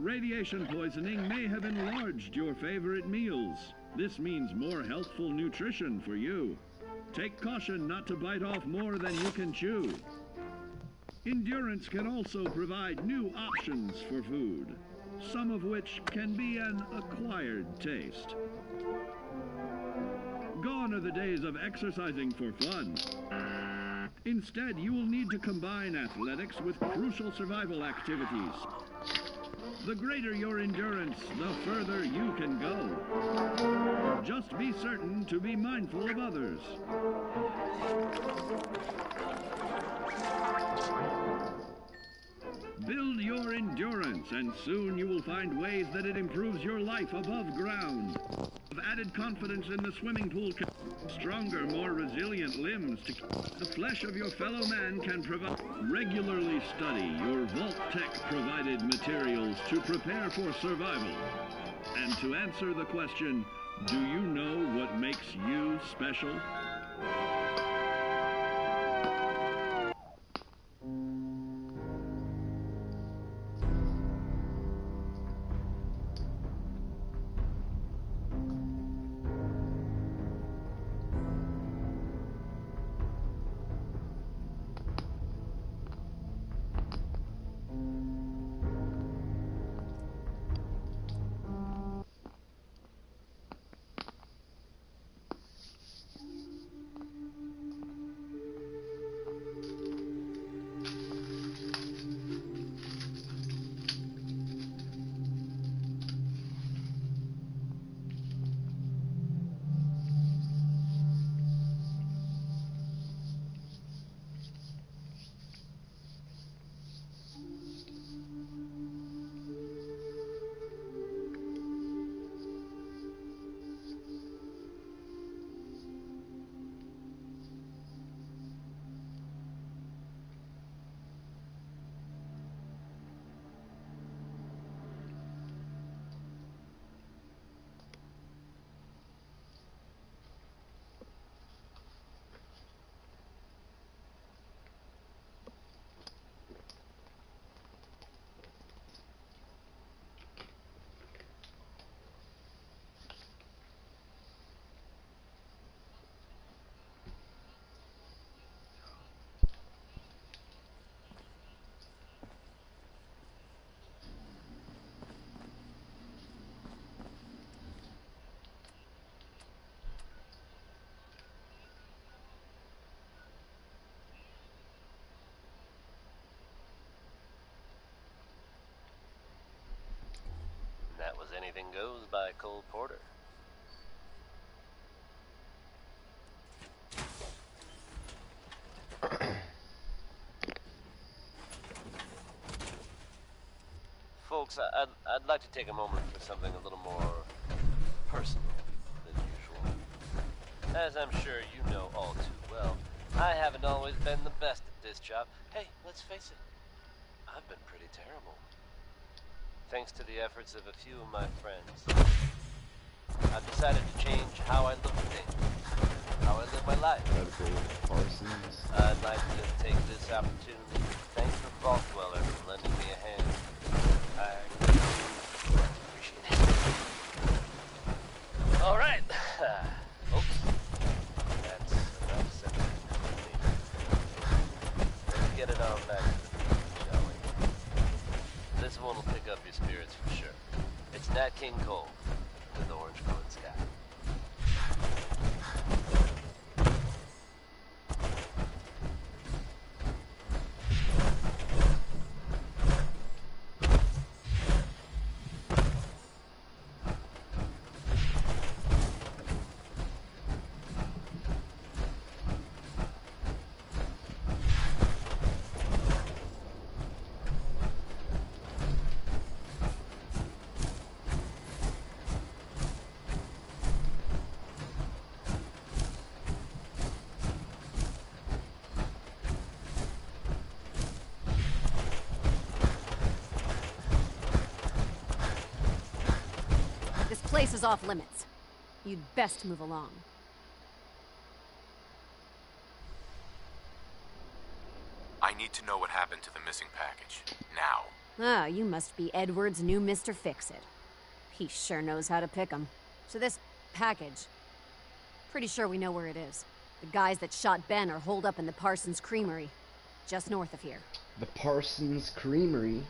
radiation poisoning may have enlarged your favorite meals. This means more healthful nutrition for you. Take caution not to bite off more than you can chew. Endurance can also provide new options for food, some of which can be an acquired taste. Gone are the days of exercising for fun. Instead, you will need to combine athletics with crucial survival activities. The greater your endurance, the further you can go. Just be certain to be mindful of others. Build your endurance, and soon you will find ways that it improves your life above ground. With added confidence in the swimming pool, stronger, more resilient limbs to the flesh of your fellow man can provide. Regularly study your Vault-Tec provided materials to prepare for survival. And to answer the question, do you know what makes you special? That was Anything Goes by Cole Porter. Folks, I'd like to take a moment for something a little more personal than usual. As I'm sure you know all too well, I haven't always been the best at this job. Hey, let's face it, I've been pretty terrible. Thanks to the efforts of a few of my friends, I've decided to change how I look at things, how I live my life. I'd like to take this opportunity to thank the Vault Dweller for lending me a hand. I appreciate it. All right. Oops. That's enough said. Let's get it on back to the beach, shall we? This one will pick up your spirits for sure. It's Nat King Cole with Orange Colored Sky. Place is off limits. You'd best move along. I need to know what happened to the missing package. Now. Ah, you must be Edward's new Mr. Fix-It. He sure knows how to pick 'em. So this package, pretty sure we know where it is. The guys that shot Ben are holed up in the Parsons Creamery, just north of here. The Parsons Creamery?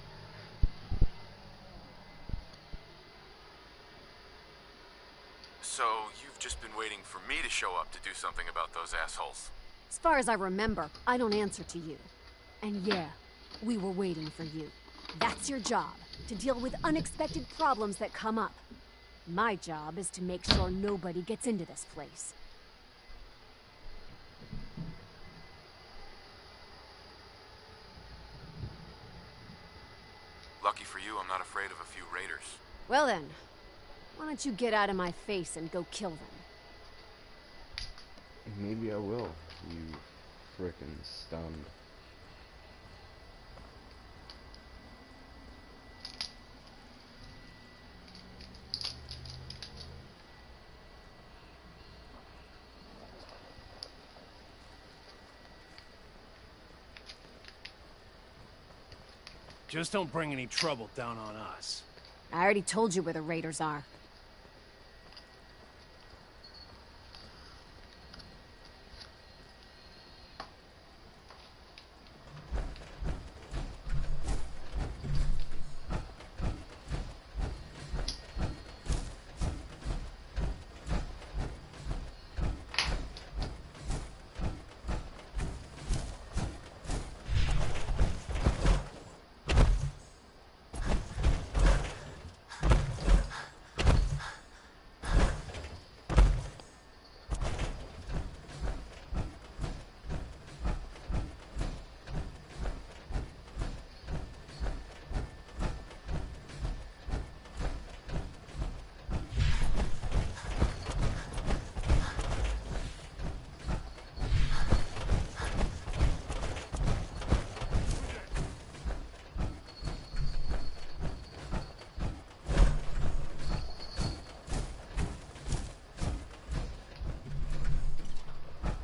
So, you've just been waiting for me to show up to do something about those assholes. As far as I remember, I don't answer to you. And yeah, we were waiting for you. That's your job, to deal with unexpected problems that come up. My job is to make sure nobody gets into this place. Lucky for you, I'm not afraid of a few raiders. Well then, why don't you get out of my face and go kill them? Maybe I will, you frickin' scum. Just don't bring any trouble down on us. I already told you where the raiders are.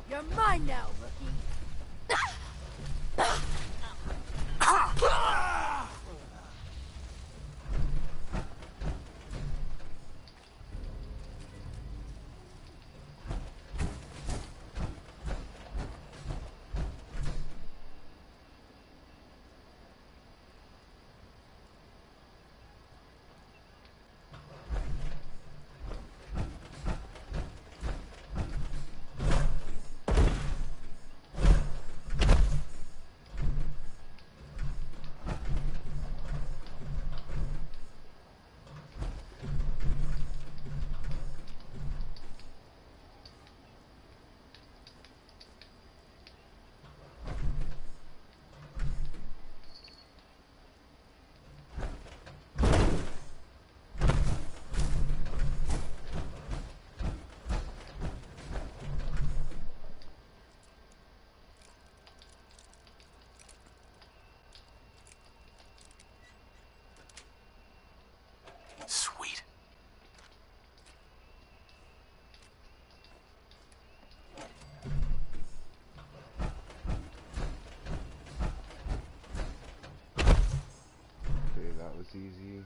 You're mine now, rookie. Sweet. Okay, that was easy.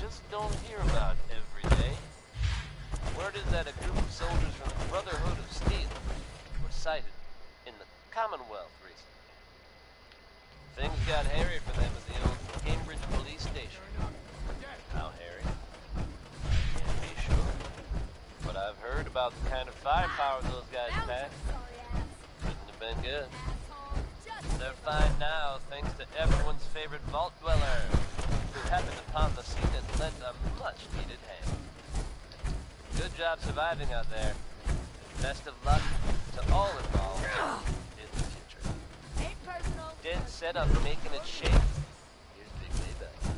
just don't hear about every day. Word is that a group of soldiers from the Brotherhood of Steel were sighted in the Commonwealth recently. Things got hairy for them at the old Cambridge police station. How hairy? Can't be sure. But I've heard about the kind of firepower those guys pack. Couldn't have been good. They're fine now, thanks to everyone's favorite vault dweller, who happened upon the scene and lent a much-needed hand. Good job surviving out there. Best of luck to all involved in the future. Ain't personal. Dead set on making it shake. Here's Big Payback.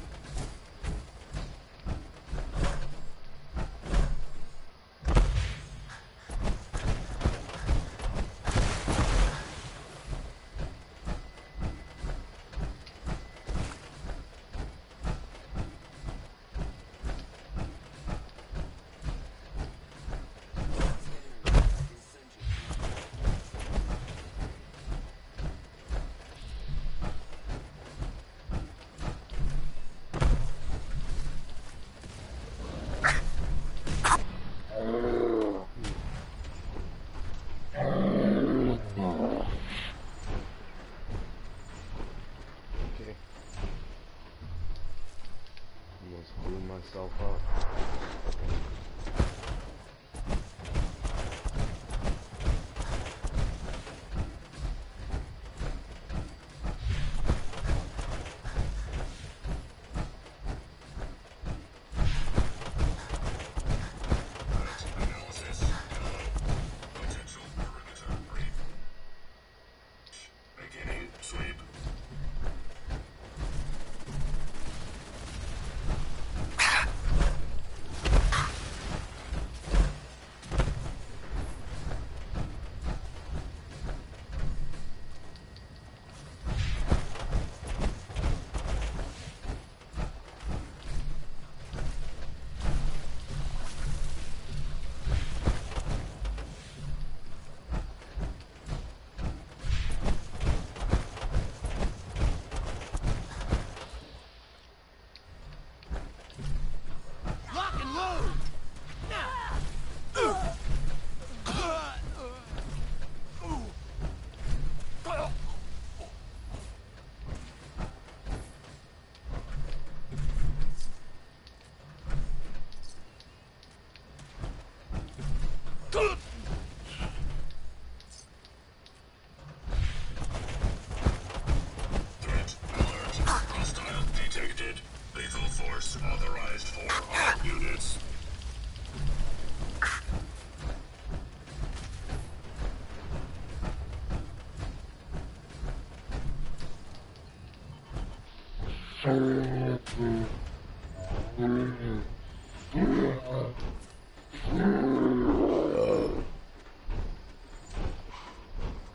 Okay. Almost blew myself up. Analysis. Potential perimeter break. Beginning sweep. Lock and load! Threat alert. Hostile detected. Lethal force authorized for all units.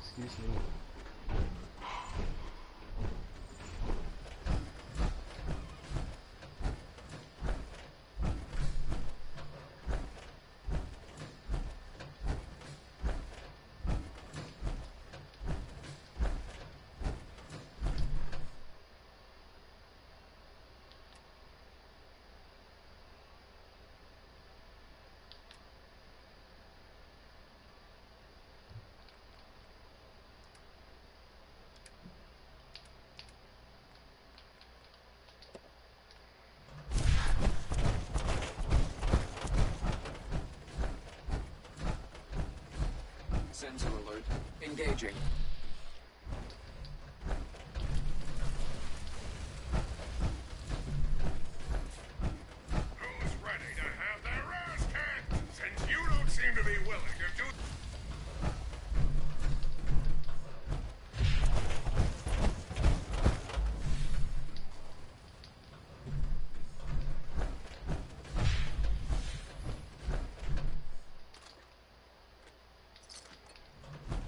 Excuse me. Sensor alert. Engaging. Who's ready to have their ass kicked? Since you don't seem to be willing to do...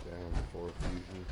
Down 4 fusion.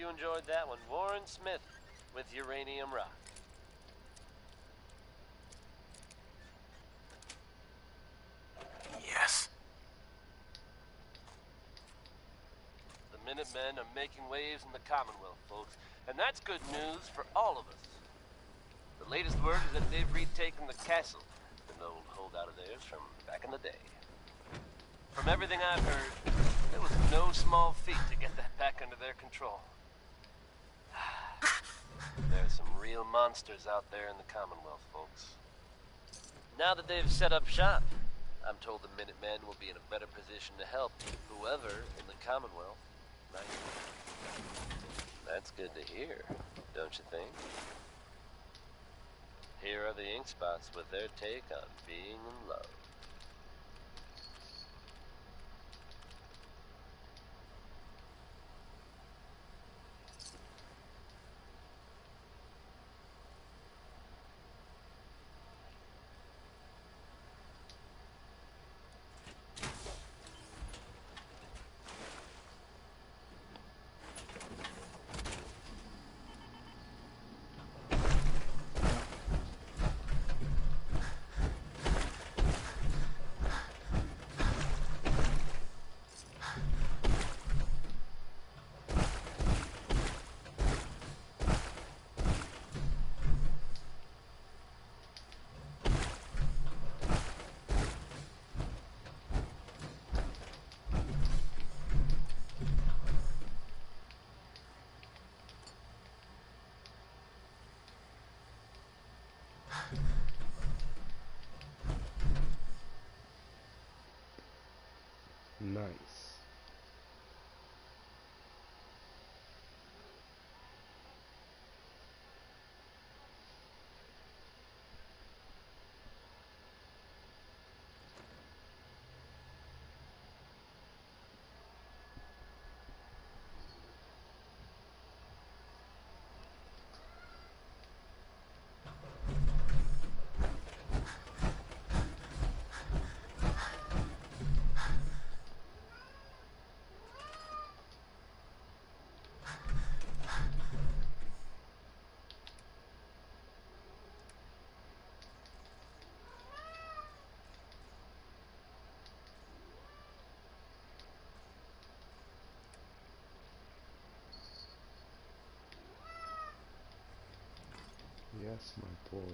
you enjoyed that one. Warren Smith with Uranium Rock. Yes. The Minutemen are making waves in the Commonwealth, folks, and that's good news for all of us. The latest word is that they've retaken the castle, an old holdout of theirs from back in the day. From everything I've heard, it was no small feat to get that back under their control. There's some real monsters out there in the Commonwealth, folks. Now that they've set up shop, I'm told the Minutemen will be in a better position to help whoever in the Commonwealth might be. That's good to hear, don't you think? Here are the Ink Spots with their take on being in love. Nice. Yes, my boy.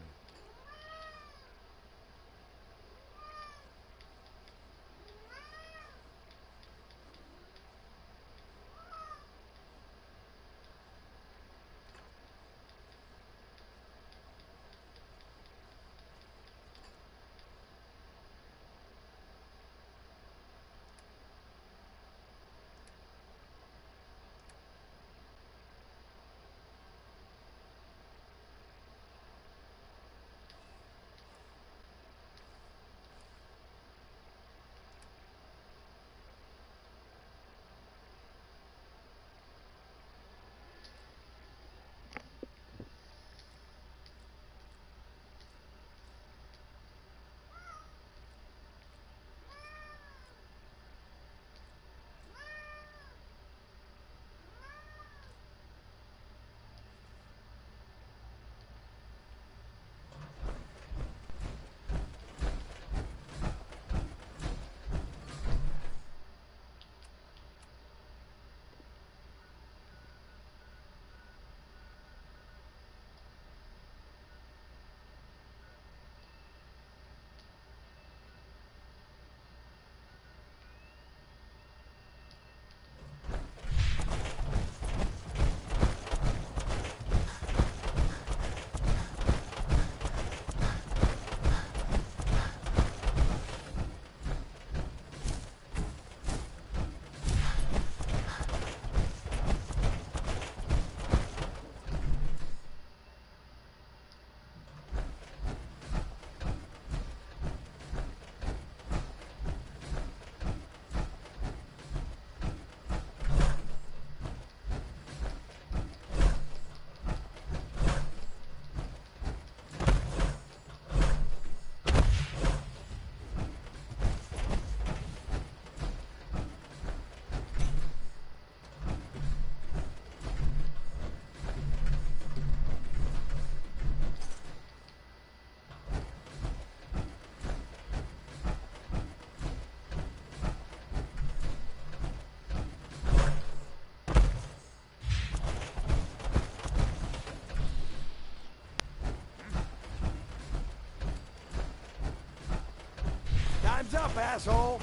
asshole!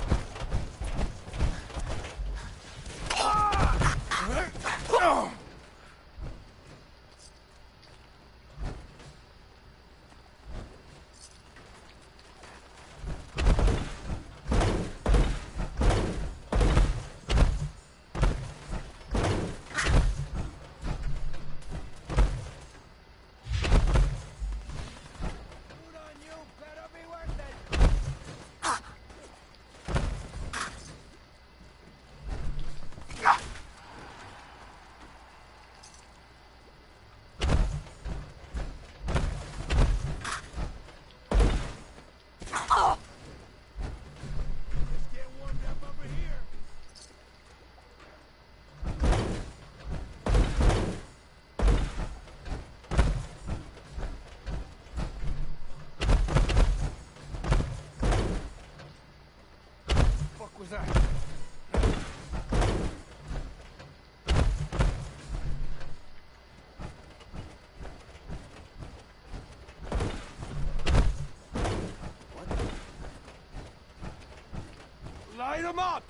Was that? What? Light 'em up!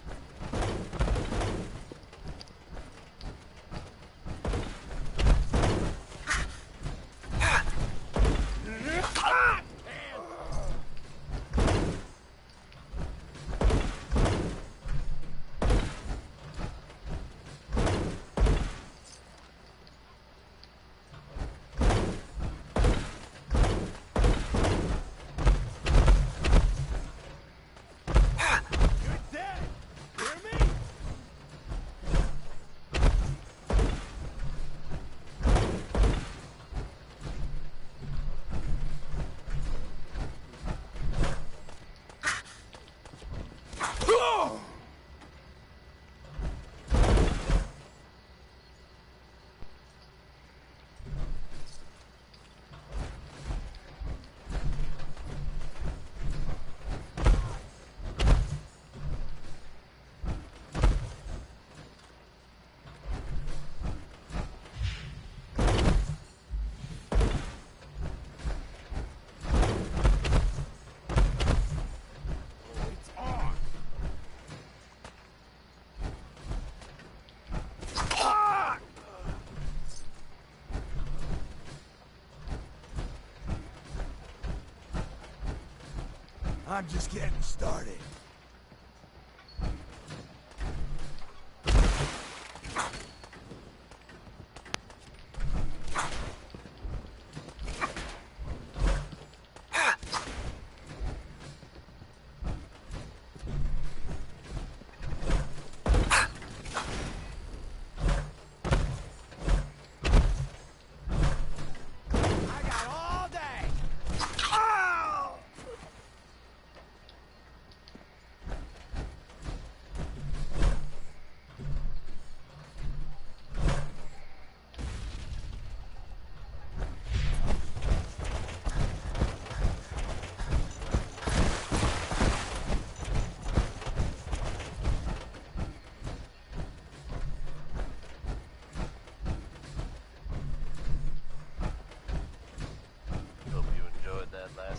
I'm just getting started.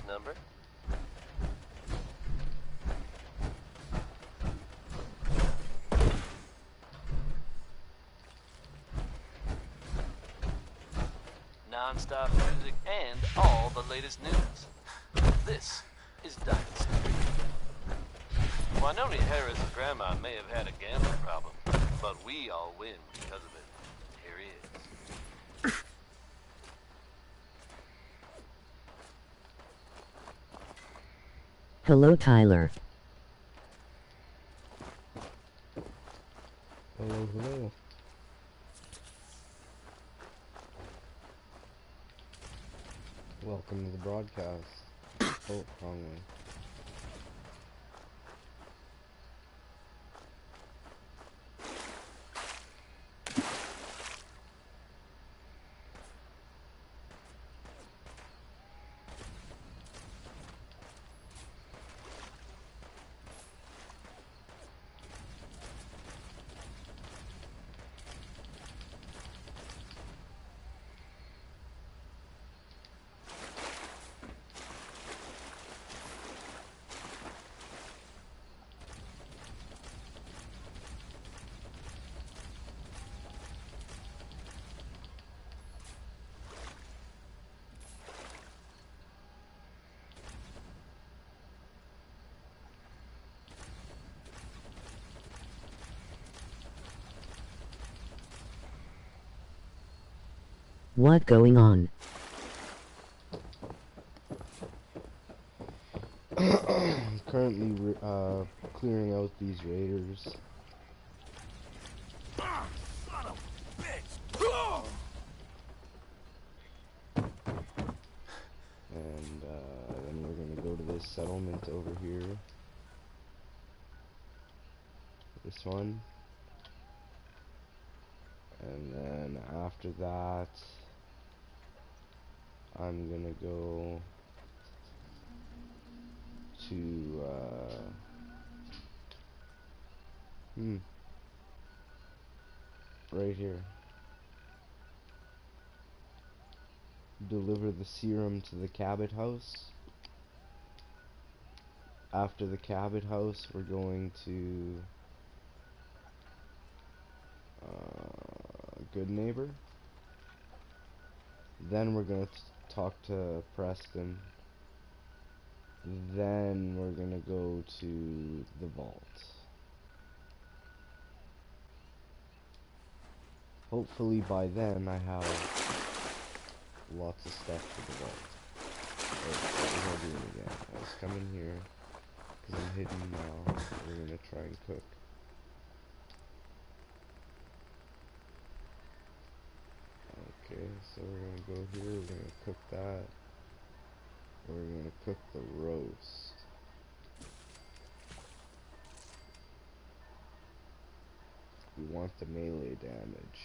Number. Non-stop music and all the latest news. This is Dynasty. Winona Harris' grandma may have had a gambling problem, but we all win because of it. Here he is. Hello, Tyler. Hello, hello. Welcome to the broadcast. Oh, wrong one. What going on? Currently clearing out these raiders. Son of a bitch! And then we're gonna go to this settlement over here. This one. And then after that, I'm gonna go to right here. Deliver the serum to the Cabot house. After the Cabot house, we're going to Good Neighbor. Then we're gonna talk to Preston. Then we're gonna go to the vault. Hopefully by then I have lots of stuff for the vault. What was I doing again? I was coming here because I'm hidden now. We're gonna try and cook. Okay, so we're gonna go here, we're gonna cook that. We're gonna cook the roast. We want the melee damage.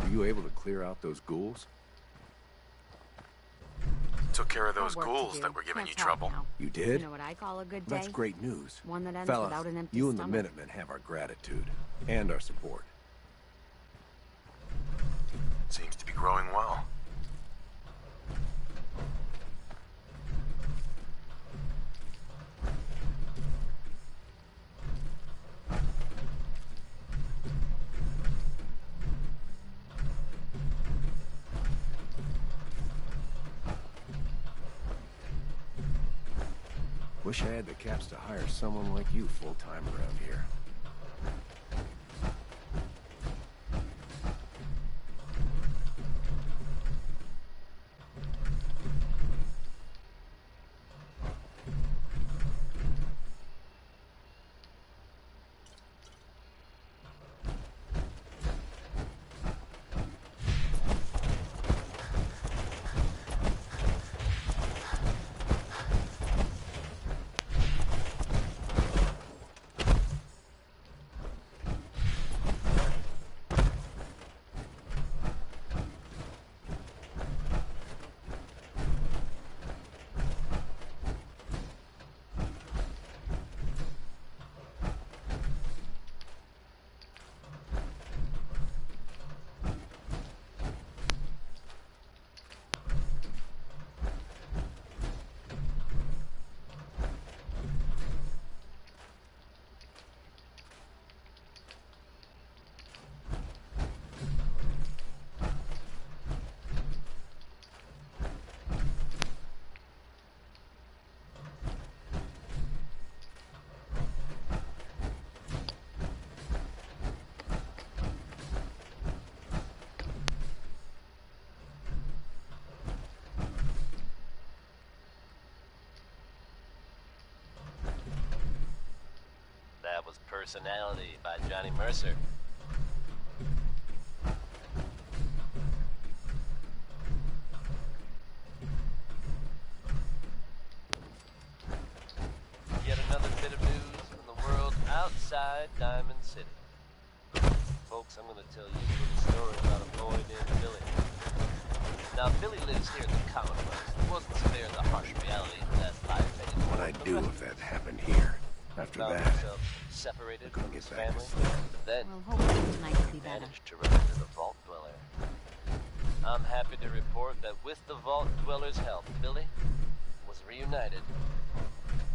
Were you able to clear out those ghouls? Took care of those ghouls that were giving you trouble. You did? You know what I call a good day? That's great news. One that ends Fellas, without an empty you and stomach. the Minutemen have our gratitude and our support. Seems to be growing well. Wish I had the caps to hire someone like you full-time around here. Personality by Johnny Mercer. Yet another bit of news from the world outside Diamond City. Folks, I'm going to tell you a little story about a boy named Billy. Now, Billy lives here in the Commonwealth. He wasn't spared the harsh reality of that life anymore. What I'd do if that happened here. After Found that, himself separated from his get back to family, sleep. but then Well, hopefully tonight will be better. managed to run into the Vault Dweller. I'm happy to report that with the Vault Dweller's help, Billy was reunited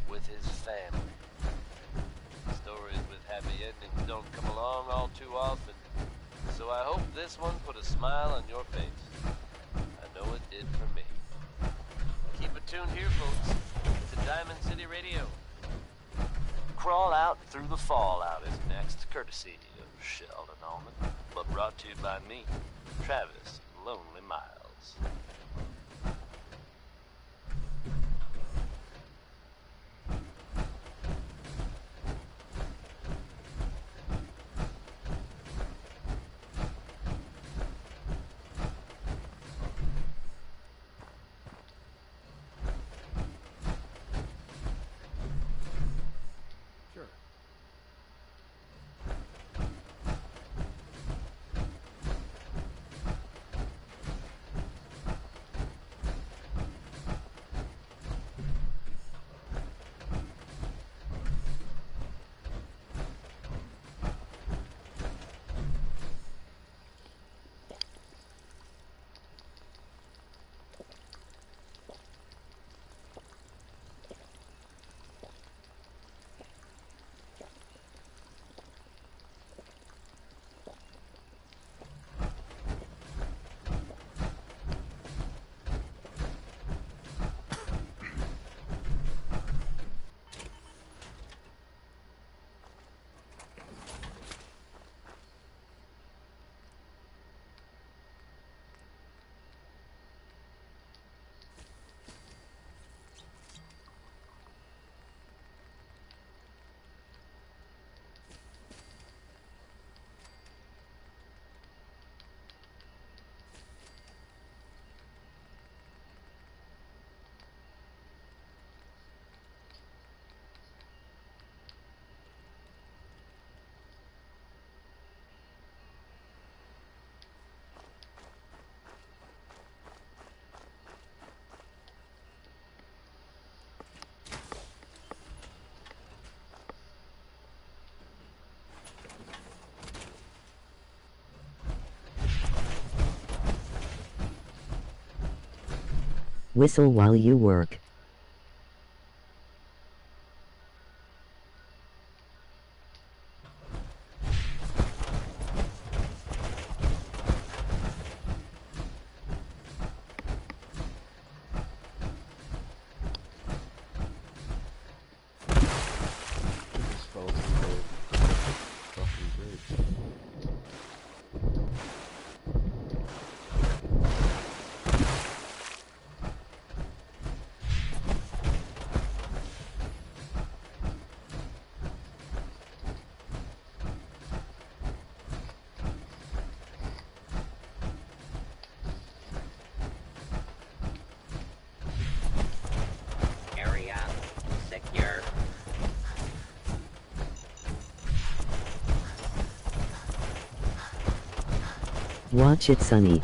with his family. Stories with happy endings don't come along all too often, so I hope this one put a smile on your face. I know it did for me. Keep it tuned here, folks, to Diamond City Radio. Crawl Out Through the Fallout is next, courtesy of Sheldon Allman, but brought to you by me, Travis Lonely Miles. Sure. Whistle while you work. This fell through the fucking bridge. Area secure. Watch it, Sonny.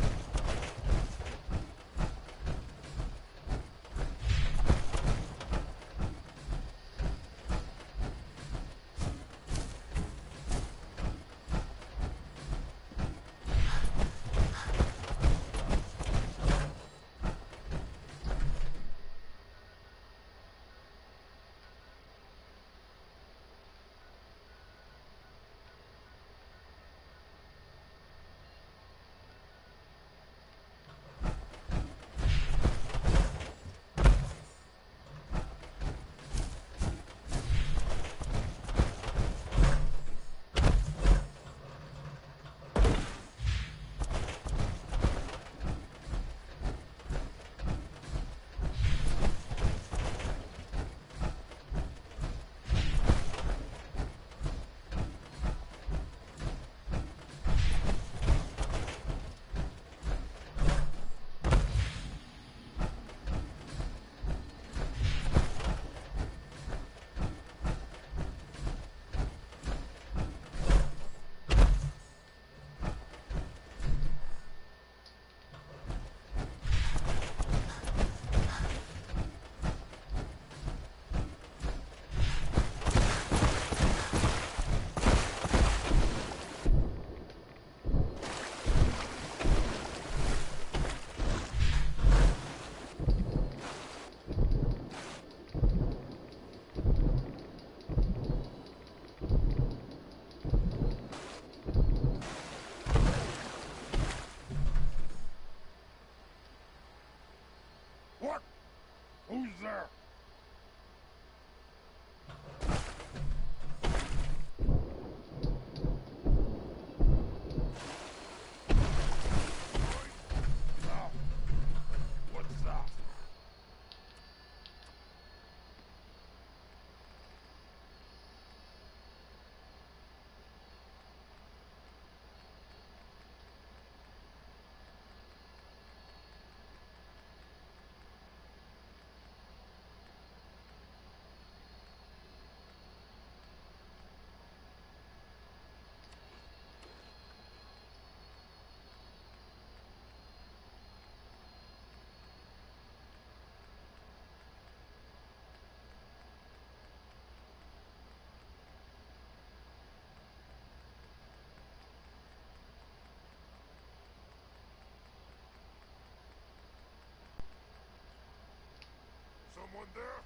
Someone there?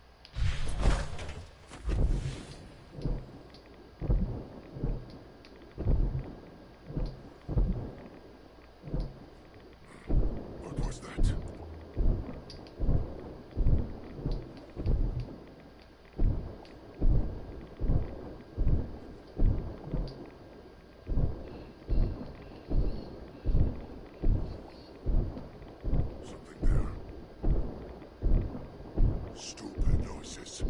What was that? Something there. Stupid noises.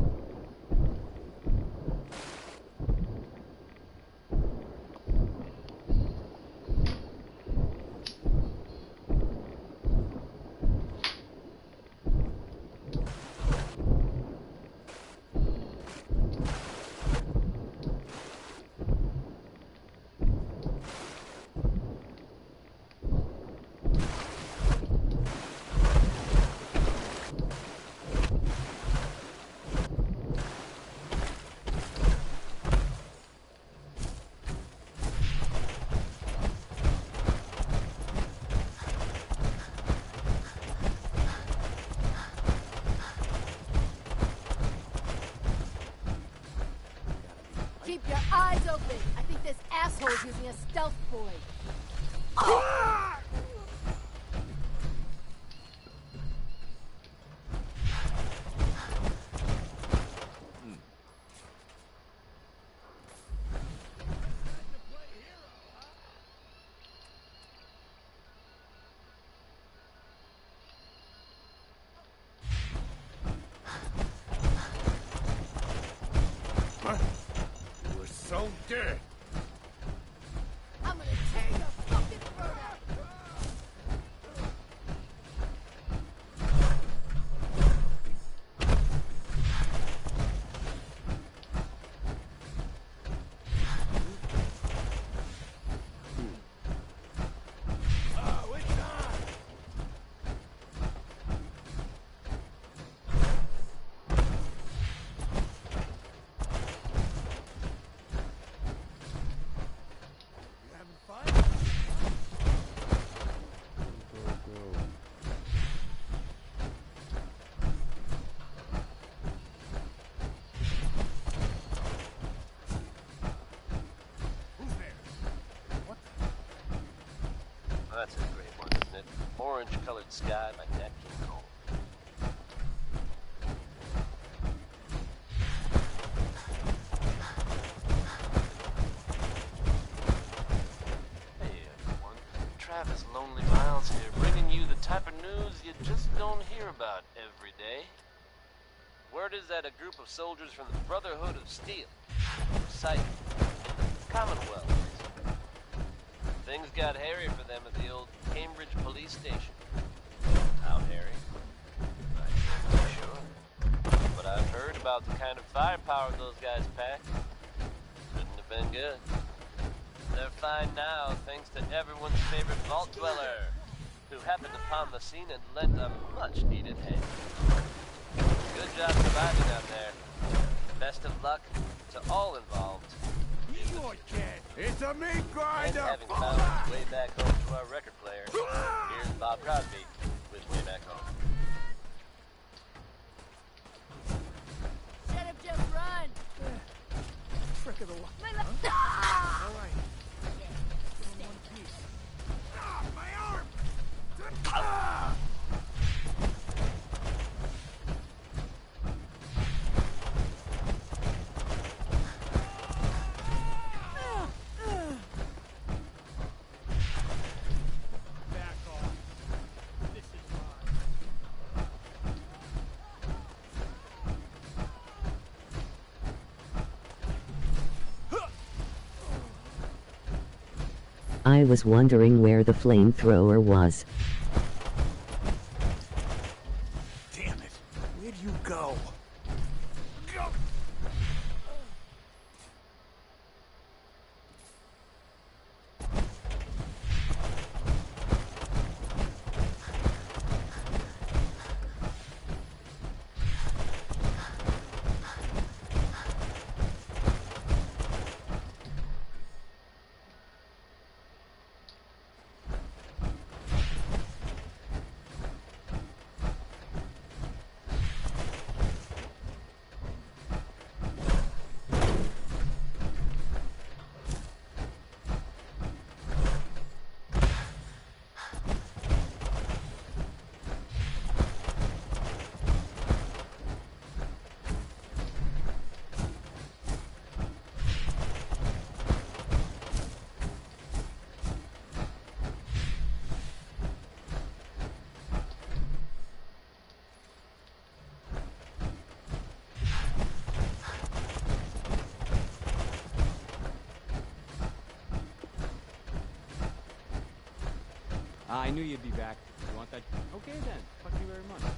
Keep your eyes open. I think this asshole's using a stealth boy. We're so dead. I'm gonna tear your fucking throat out. Oh, it's on. You having fun? Who's there? What the? Well, that's a great one, isn't it? Orange-colored sky like Nat King Cole. Hey, everyone. Travis Lonely Miles here, bringing you the type of news you just don't hear about every day. Word is that a group of soldiers from the Brotherhood of Steel were sighted in the Commonwealth recently. Things got hairy for them at the old Cambridge police station. How hairy? I can't be sure. But I've heard about the kind of firepower those guys pack. Couldn't have been good. They're fine now, thanks to everyone's favorite vault dweller, who happened upon the scene and lent a much-needed hand. Good job surviving out there. Best of luck to all involved. You kid. It's a meat And grinder. having found his way back home to our record player, here's Bob Crosby with Way Back Home. Shut him, just run. Trick of the luck. My left. All right. Still in one piece. Ah, my arm. Ah! Back off. This is mine. I was wondering where the flamethrower was. Damn it. Where'd you go? Go. I knew you'd be back. You want that? Okay then. Fuck you very much.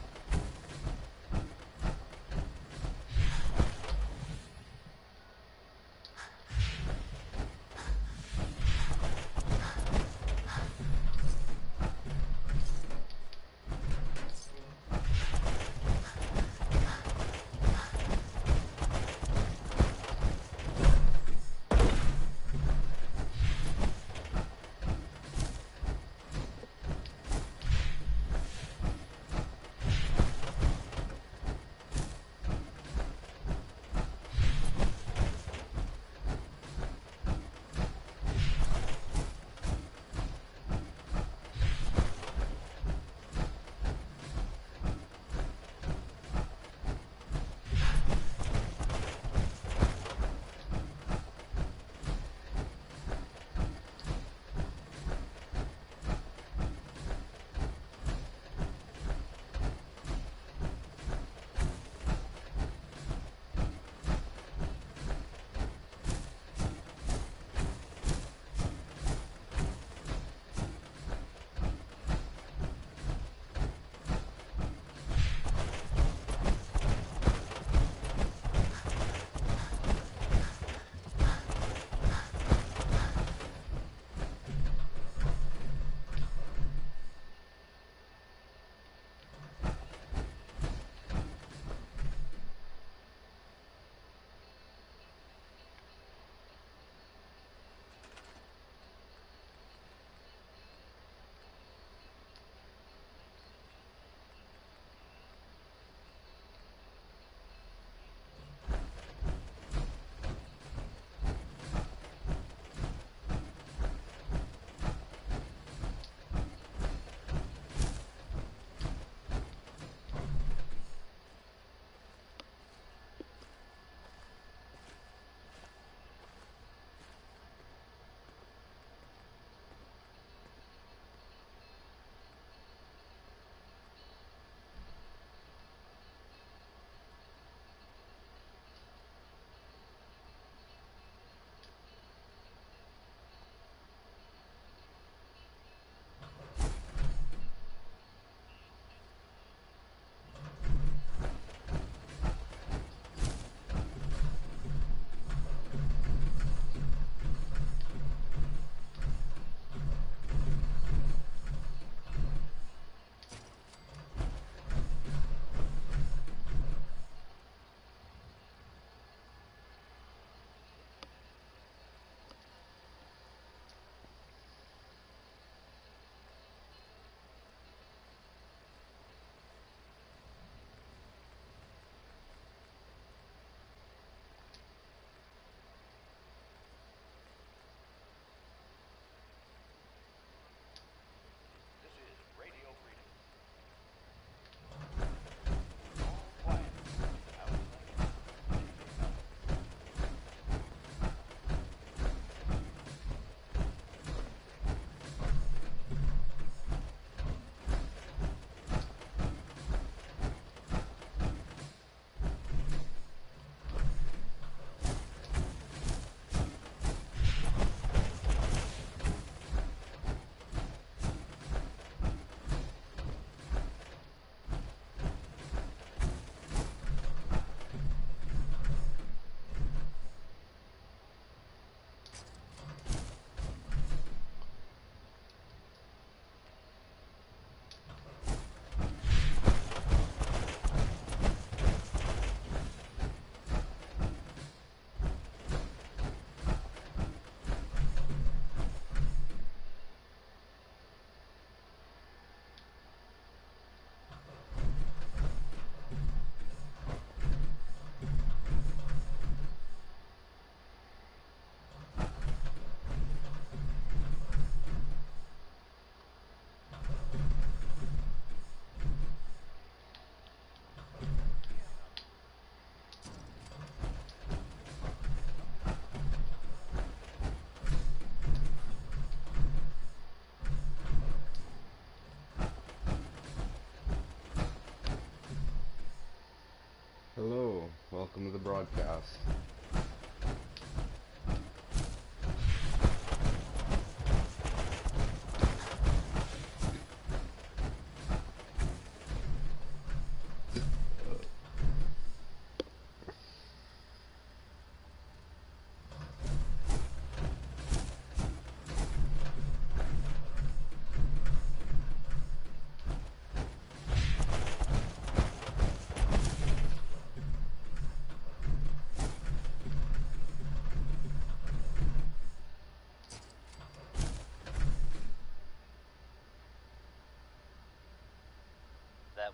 Hello, welcome to the broadcast.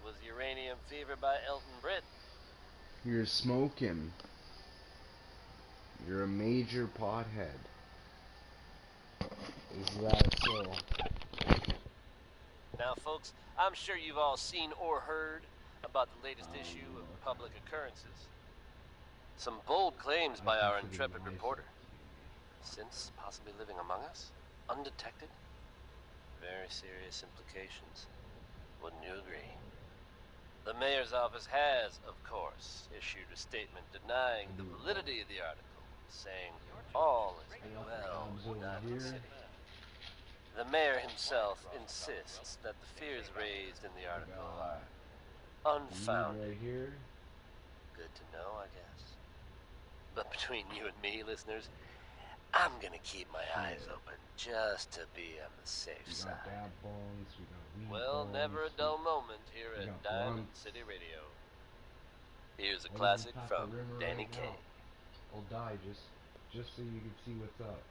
That was Uranium Fever by Elton Britt. You're smoking. You're a major pothead. Is that so? Now, folks, I'm sure you've all seen or heard about the latest issue of Public Occurrences. Some bold claims by our intrepid reporter. Since possibly living among us, undetected? Very serious implications. Wouldn't you agree? The mayor's office has, of course, issued a statement denying the validity of the article, saying all is well in Arkham City. The mayor himself insists that the fears raised in the article are unfounded. Right here. Good to know, I guess. But between you and me, listeners, I'm gonna keep my eyes open just to be on the safe side. Dab bongs, we got weed Well, bongs, never a dull moment here at Diamond City Radio. Here's a classic from Danny right Kaye. I'll die just so you can see what's up.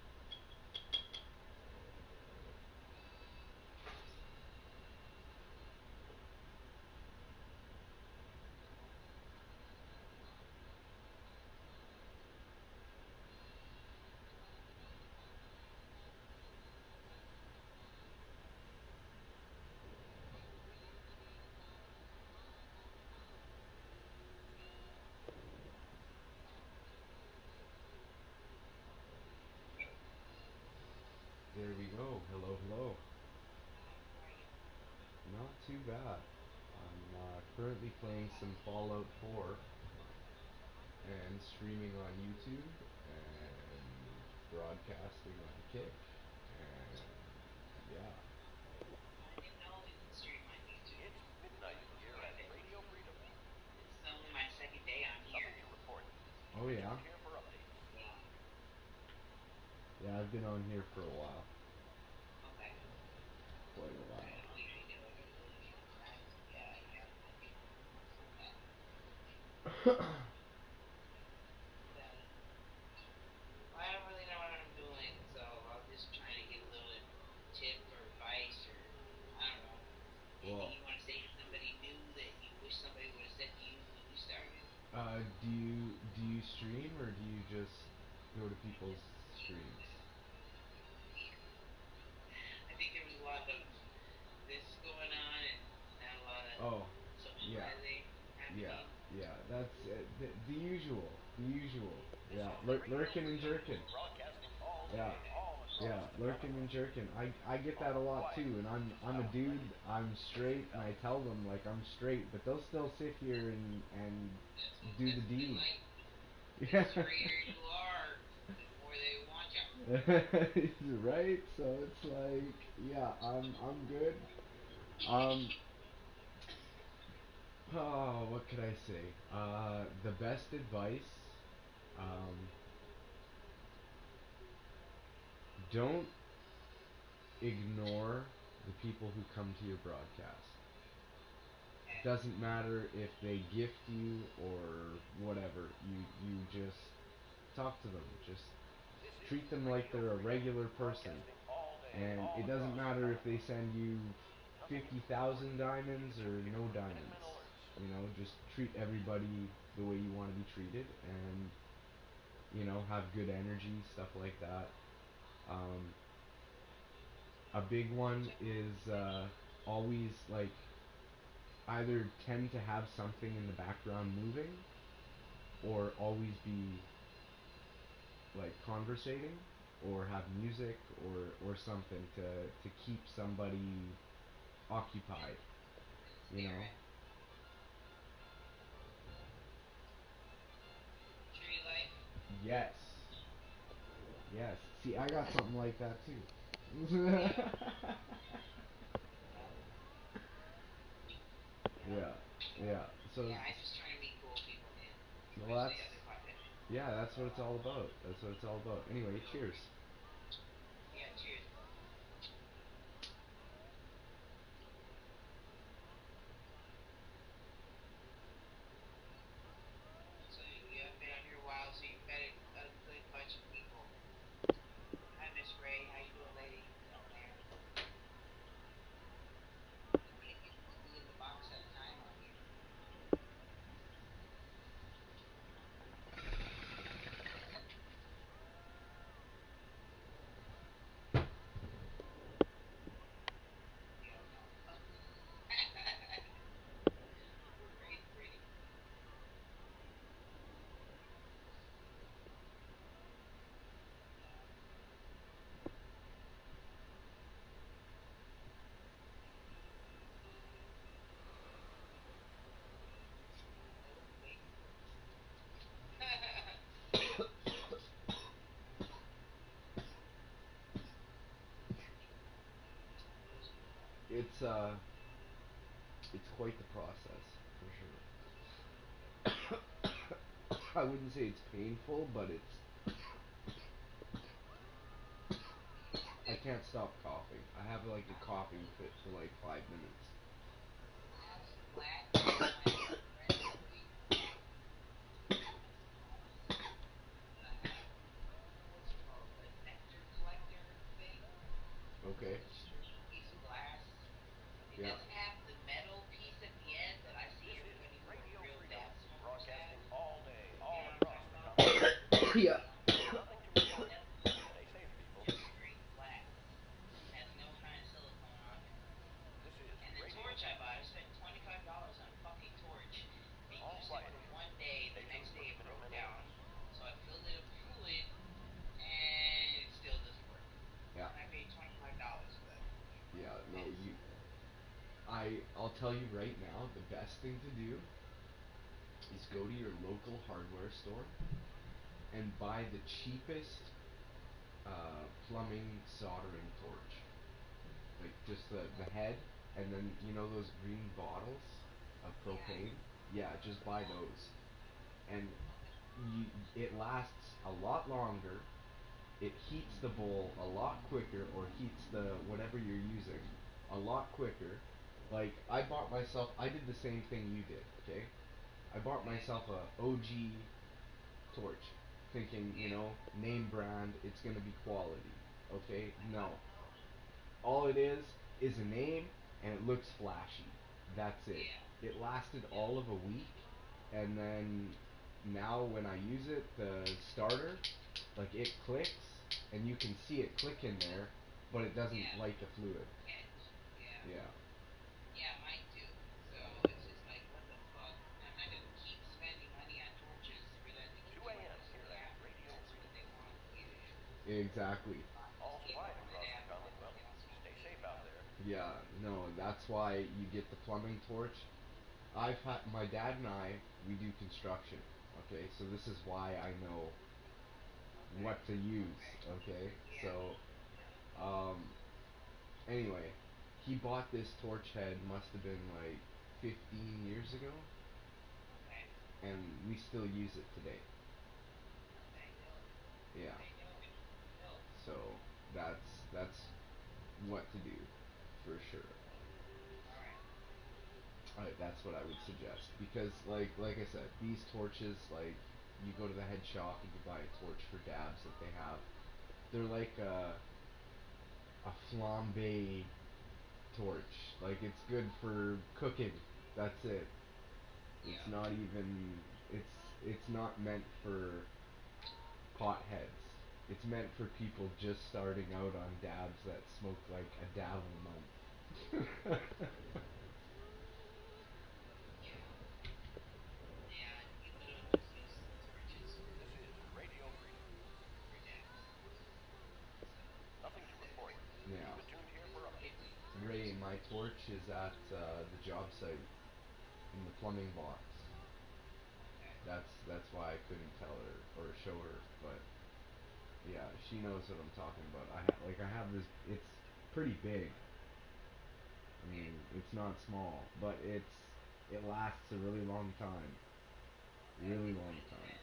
There we go. Hello, hello. Not too bad. I'm currently playing some Fallout 4 and streaming on YouTube and broadcasting on Kick and yeah. Oh yeah? Yeah, I've been on here for a while. Quite a while. I don't really know what I'm doing, so I'll just try to get a little tip or advice or I don't know. Anything you want to say to somebody new that you wish somebody would have said to you when you started? Do you stream or do you just go to people's streams? I think there was a lot of this going on and not a lot of socializing happening. Yeah, that's the usual. Yeah, lurking and jerking. Yeah, lurking and jerking. I get that a lot too, and I'm a dude. I'm straight, and I tell them like I'm straight, but they'll still sit here and do the deed. The straighter you are, the more they want you. Right? So it's like, yeah, I'm good. Oh, what could I say? The best advice, don't ignore the people who come to your broadcast. Doesn't matter if they gift you or whatever. You just talk to them. Just treat them like they're a regular person. And it doesn't matter if they send you 50,000 diamonds or no diamonds. You know, just treat everybody the way you want to be treated, and you know, have good energy, stuff like that. A big one is always like either tend to have something in the background moving, or always be like conversating, or have music or something to keep somebody occupied. You know. Tree life. Yes. Yes. See, I got something like that too. Yeah. So. Yeah, I just try to meet cool people, man. Well, Especially other podcasts. yeah, that's what it's all about. That's what it's all about. Anyway, cheers. Yeah, cheers. So you haven't been on here a while, so you've met a good bunch of people. Hi, Miss Ray. How you doing, lady? Down there. You in the box at a time, or it's quite the process for sure. I wouldn't say it's painful, but it's. I can't stop coughing. I have like a coughing fit for like 5 minutes. Okay. Piece of glass. It Yeah. doesn't have the metal piece at the end that I see everybody who are real dab smokers have. all day, You all know what I'm across talking the about? Commonwealth. Yeah. Nothing to report. Stay safe, people. Just straight glass. Has no kind of silicone on it. This is And the Radio torch I Free. bought, I spent $25 on a fucking torch. They All used it quiet for here. 1 day. The Station next for day it committing broke mental down. illness. So I filled it up with fluid, and it still doesn't work. Yeah. And I paid $25 for that. Yeah. No, you. I'll tell you right now, the best thing to do is go to your local hardware store and buy the cheapest plumbing soldering torch. Like just the head, and then you know those green bottles of propane. Yeah, just buy those, and it lasts a lot longer. It heats the bowl a lot quicker, or heats the whatever you're using a lot quicker. Like I bought myself, I did the same thing you did. Okay, I bought myself a OG torch, thinking name brand, it's gonna be quality. Okay, no, all it is a name, and it looks flashy. That's it. It lasted all of a week, and then now when I use it, the starter, like it clicks, and you can see it click in there, but it doesn't light the fluid. Yeah. Yeah, mine too. So it's just like, what the fuck? I'm not gonna keep spending money on torches for them to keep 2 doing a.m. this here crap. at Radio That's Free. what they want you to do. Exactly. All's Keep quiet up with across the that, but Commonwealth. everybody else won't Stay do safe it. out there. Yeah. No, that's why you get the plumbing torch. I've had my dad and I. We do construction. Okay, so this is why I know what to use. Okay, so anyway, he bought this torch head. Must have been like 15 years ago, and we still use it today. Yeah. So that's what to do for sure. That's what I would suggest, because like I said, these torches, like you go to the head shop and you buy a torch for dabs that they have. They're like a flambe torch. Like it's good for cooking. That's it. It's not even. It's not meant for pot heads. It's meant for people just starting out on dabs that smoke like a dab a month. This is Radio Free. Nothing to report. Yeah. Keep it tuned here for updates. Ray, my torch is at the job site in the plumbing box. That's why I couldn't tell her or show her, but yeah, she knows what I'm talking about. I have this. It's pretty big. I mean, it's not small, but it lasts a really long time. Really long time.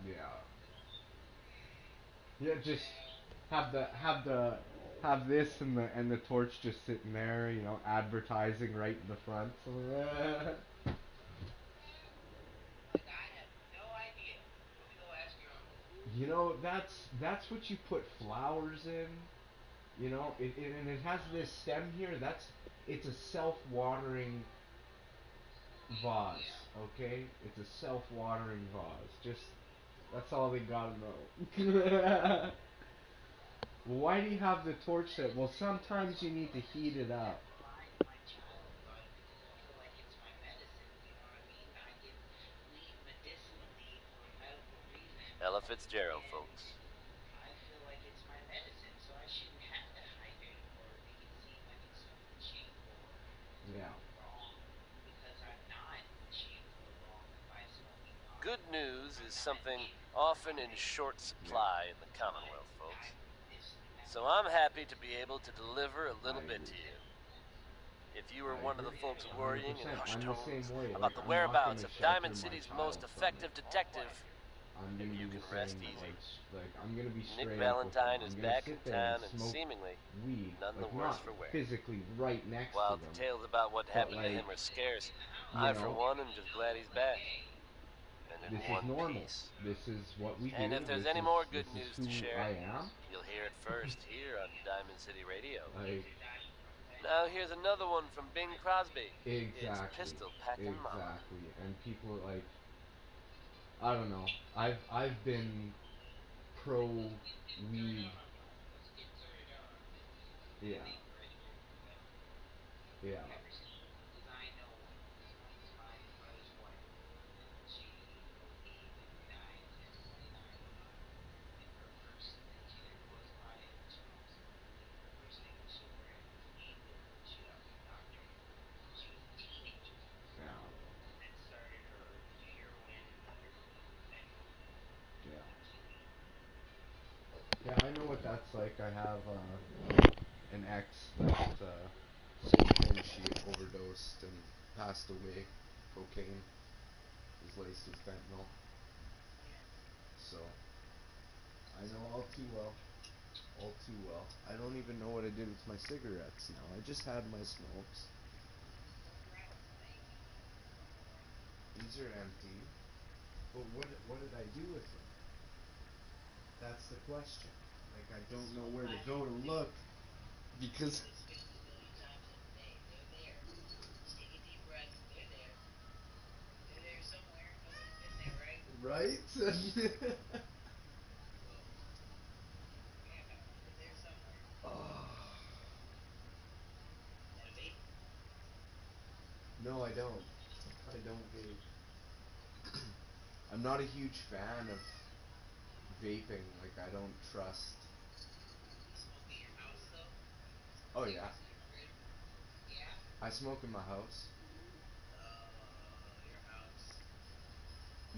Yeah. Yeah, just have this and the torch just sitting there, advertising right in the front. That's what you put flowers in. And it has this stem here. It's a self-watering vase. Okay, it's a self-watering vase. Just that's all they gotta know. Why do you have the torch set? Well, sometimes you need to heat it up. Ella Fitzgerald, folks. I feel like it's my medicine, so I shouldn't have to hydrate or make it seem like it's something shameful or Yeah. wrong because I'm not shameful or wrong by smoking pot. Good news is something often in short supply in the Commonwealth, folks. So I'm happy to be able to deliver a little bit to you. If you were one of the folks worrying in 100%. hushed I'm the same tones way. about Like, the I'm not whereabouts gonna of shelter Diamond my City's child most from it. effective detective, I'm then gonna you do can the rest same, easy. like I'm gonna be Nick straight up with them. Valentine is I'm gonna back in sit there and town and smoke seemingly weed, none the like worse not for wear. physically right next to While them, details about what but happened to like, him are scarce, you I for know, one am just glad he's back. And in this is one normal. piece. This is what we And do. if there's This any is more good this is news who to share, I am. you'll hear it first here on Diamond City Radio. Like, Now here's another one from Bing Crosby. It's exactly, Pistol Packin' Mama. exactly. And people like, I don't know. I've been pro weed. Yeah. Yeah. Yeah, I know what that's like. I have an ex that silicone she overdosed and passed away. Cocaine is laced with fentanyl. So I know all too well. All too well. I don't even know what I did with my cigarettes now. I just had my smokes. These are empty. But what did I do with them? That's the question. Like, I don't know where to go to look because right? Oh. No, I don't. I don't vape. I'm not a huge fan of vaping. Like, I don't trust. Oh yeah. I smoke in my house.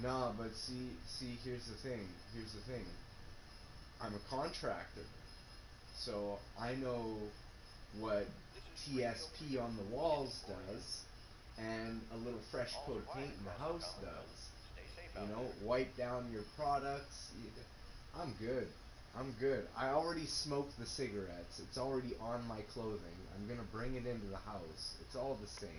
No, but see, here's the thing. Here's the thing. I'm a contractor, so I know what TSP on the walls does, and a little fresh coat of paint in the house does. You know, wipe down your products. I'm good. I'm good. I already smoked the cigarettes. It's already on my clothing. I'm gonna bring it into the house. It's all the same.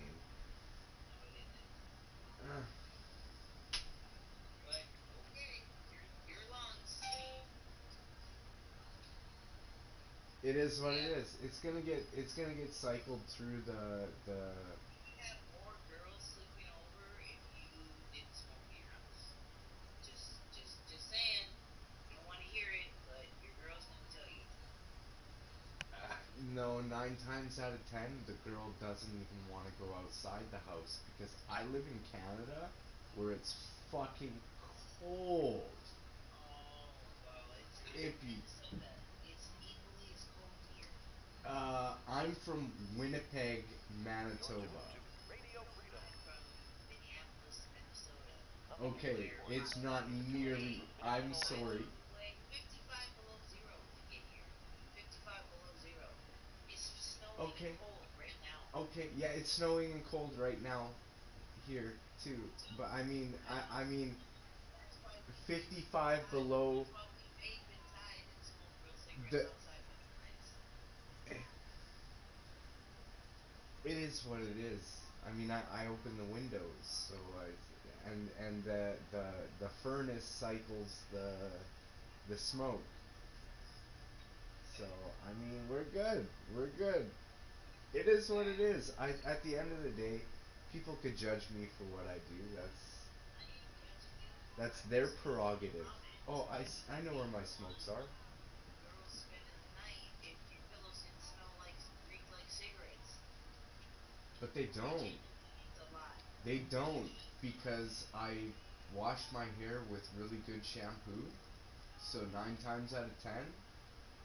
It is what it is. It's gonna get cycled through the no, 9 times out of 10, the girl doesn't even want to go outside the house because I live in Canada where it's fucking cold. Ippy. I'm from Winnipeg, Manitoba. Okay, it's not nearly. I'm sorry. Okay. Okay, yeah, it's snowing and cold right now here too. But I mean 55 below the it is what it is. I mean I open the windows so and the furnace cycles the smoke. So I mean we're good. We're good. It is what it is. I at the end of the day, people could judge me for what I do. That's their prerogative. Oh, I know where my smokes are. But they don't. They don't because I wash my hair with really good shampoo. So 9 times out of 10,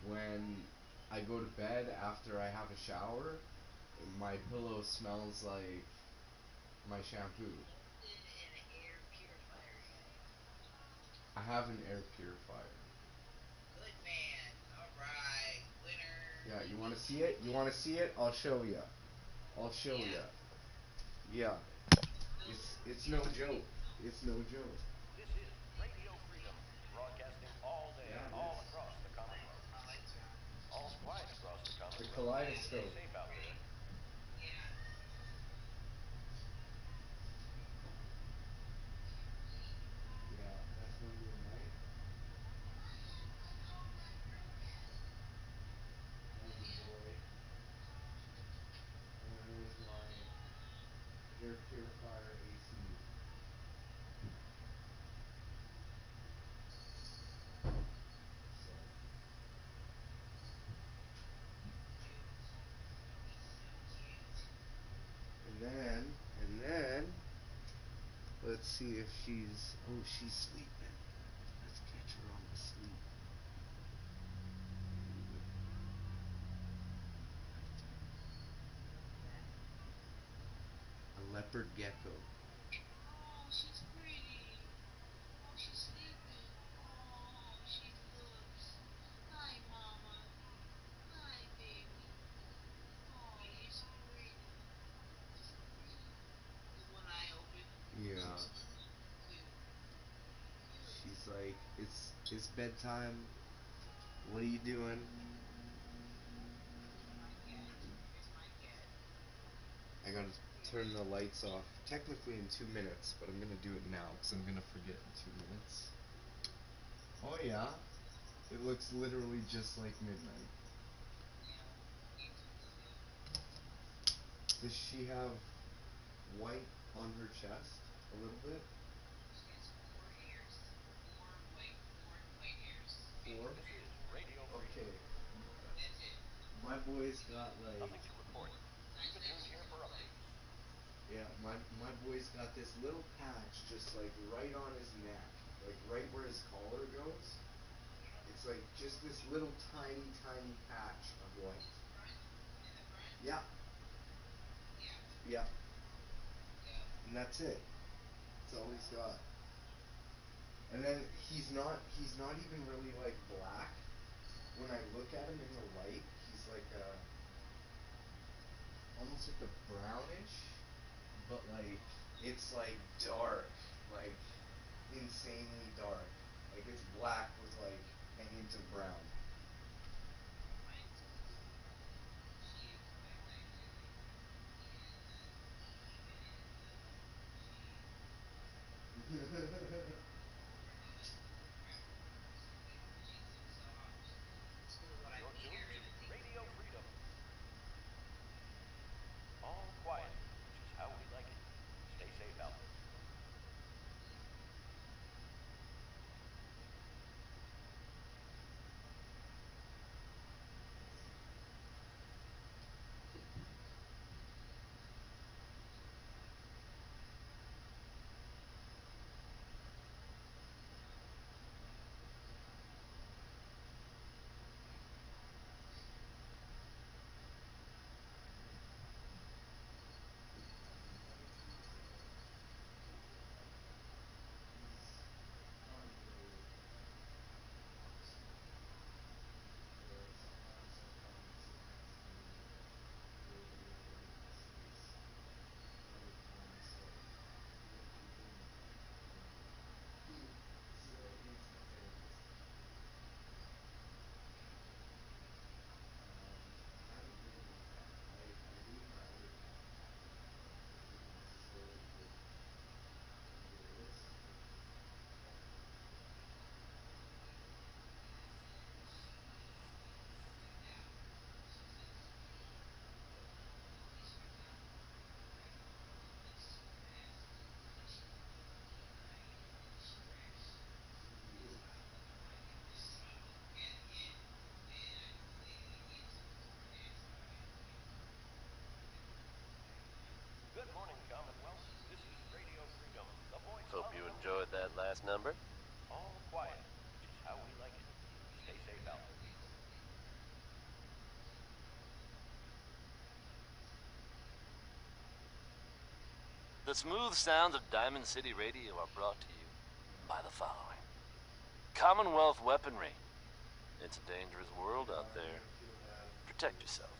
when I go to bed after I have a shower, my pillow smells like my shampoo. I have an air purifier. Yeah, you want to see it? You want to see it? I'll show you. I'll show you. Yeah. It's no joke. It's no joke. This is Radio Freedom, broadcasting all day, all across the Commonwealth. All's quiet across the The Commonwealth. Stay kaleidoscope. safe out there. Yeah, that's no good, right? That's a boy. And then there's my air purifier AC. So. And then, let's see if she's, oh, she's sleeping. Let's catch her on the sleep. A leopard gecko. Oh, she's pretty. Oh, she's sleeping. Oh, she looks. Hi, Mama. Hi, baby. Oh, you're so pretty. With one eye open. Yeah. She's like, it's bedtime. What are you doing? I gotta turn the lights off. Technically in 2 minutes, but I'm gonna do it now because I'm gonna forget in 2 minutes. Oh yeah, it looks literally just like midnight. Does she have white on her chest? A little bit? Four? This is Radio Freedom. Okay. My boy's got like... Nothing to report. Keep it tuned here for updates. Yeah, my boy's got this little patch just like right on his neck. Like right where his collar goes. It's like just this little tiny, tiny patch of white. Yeah. Yeah. And that's it. That's all he's got. And then he's not even really like black. When I look at him in the light, he's like almost like a brownish, but like it's like dark, like insanely dark. Like it's black with like a hint of brown. You're tuned to Radio Freedom. All quiet, which is how we like it. Stay safe out there. Good morning, Commonwealth. This is Radio Freedom, the voice Hope of you the enjoyed that last number. all quiet, which is how we like it. Stay safe out there. The smooth sounds of Diamond City Radio are brought to you by the following. Commonwealth weaponry. It's a dangerous world out there. Protect yourself.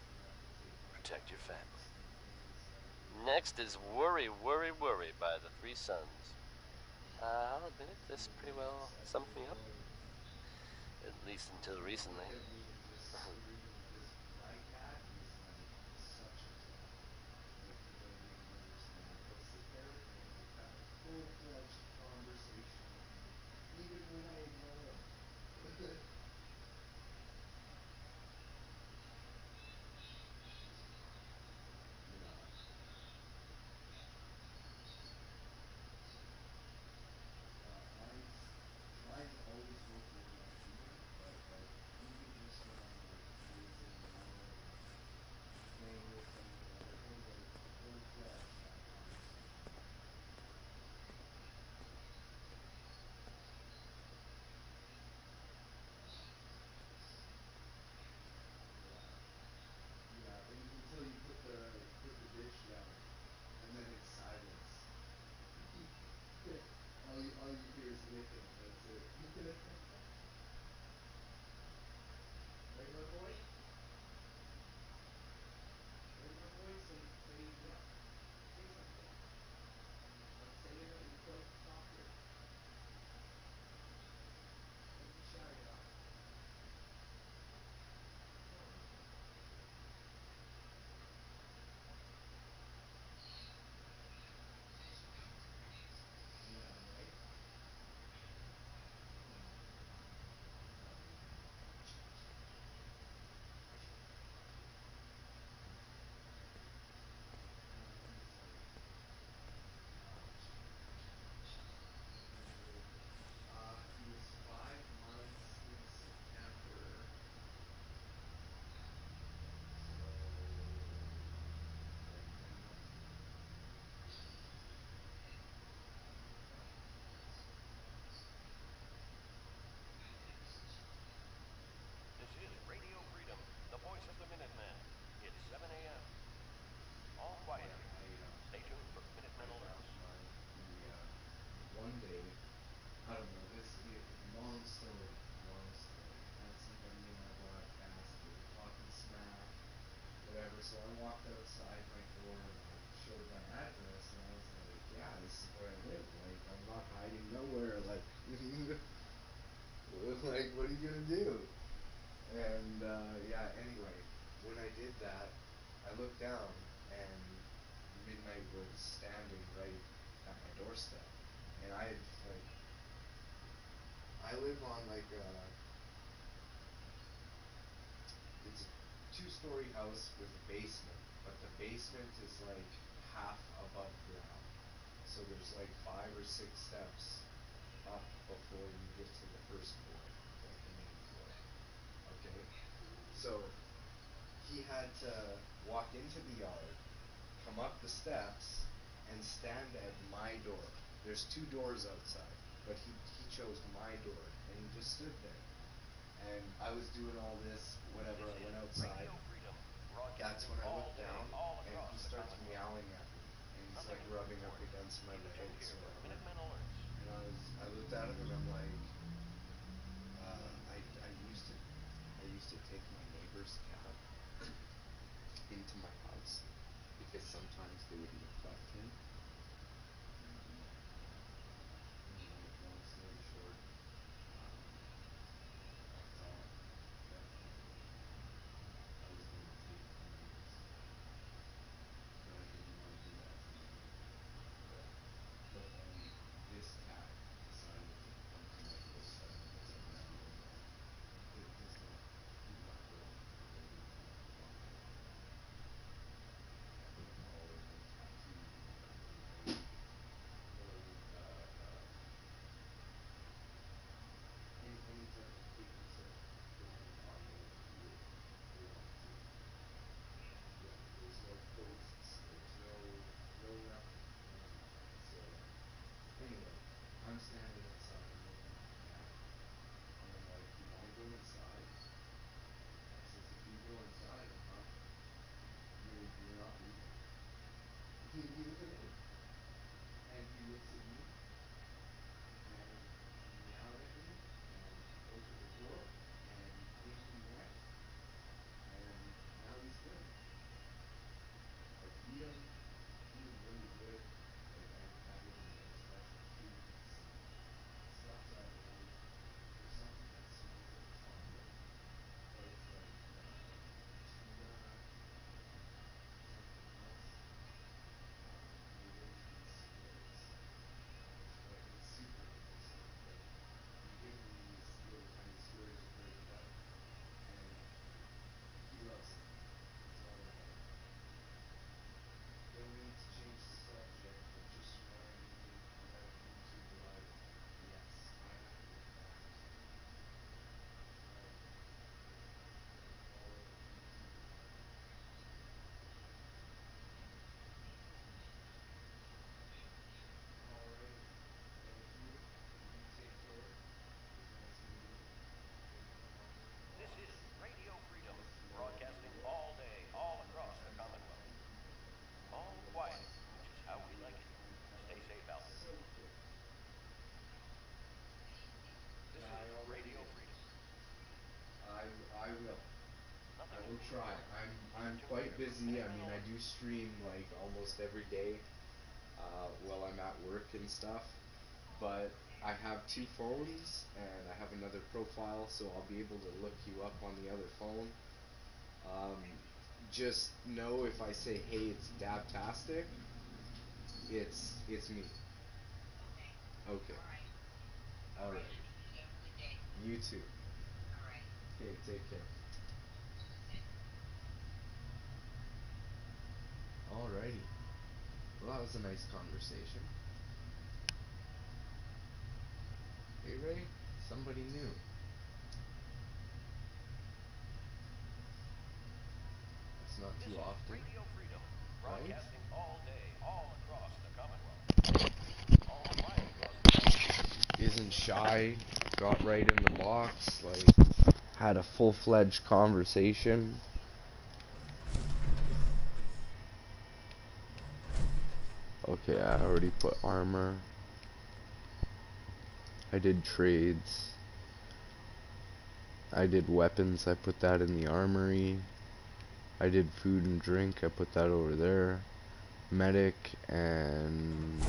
Protect your family. Next is Worry, Worry, Worry by the Three Sons. I'll admit it, this pretty well summed me up. At least until recently. This is Radio Freedom, the voice of the Minuteman. It's 7 a.m. All quiet. Stay tuned for Minutemen alerts. One day, I don't know, this long story, had somebody in my broadcast, they were talking smack, whatever, so I walked outside my door and I showed my address and I was like, yeah, this is where I live, like, I'm not hiding nowhere, like, like, what are you gonna do? And, yeah, anyway, when I did that, I looked down and midnight was standing right at my doorstep. And I had, like, I live on, like, it's a two-story house with a basement, but the basement is, like, half above ground. So there's, like, 5 or 6 steps up before you get to the first floor, like the main floor. Okay? So he had to walk into the yard, come up the steps, and stand at my door. There's 2 doors outside, but he chose my door, and he just stood there. And I was doing all this, whatever, I went outside. That's when I looked down, and he starts meowing at me, and he's like rubbing up against my legs or whatever. And I looked at him, and I'm like, I used to take my neighbor's cat into my house because sometimes they would neglect him. Anyway, long story short, I thought that I was going to take my neighbor's cat, but I didn't want to do that to my neighbor. But then this cat decided to come to my doorstep and it's a random one. It does not, do not belong to the lady in front of the farm. I put him all over tattooed and quite busy. I mean, I do stream like almost every day while I'm at work and stuff. But I have 2 phones and I have another profile, so I'll be able to look you up on the other phone. Just know if I say, hey, it's Dabtastic, it's me. Okay. Alright. You too. Okay, take care. Alrighty. Well, that was a nice conversation. Hey, Ray, somebody new. It's not too often. Radio Freedom, Right? broadcasting all day, all across the Commonwealth. All quiet across the Isn't shy, got right in the box, like, had a full-fledged conversation. Okay, I already put armor. I did trades. I did weapons, I put that in the armory. I did food and drink, I put that over there. Medic and...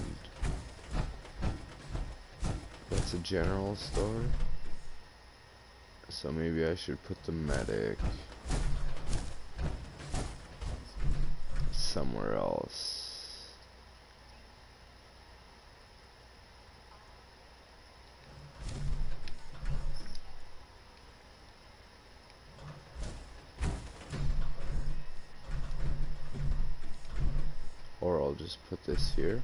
That's a general store. So maybe I should put the medic somewhere else. Or I'll just put this here.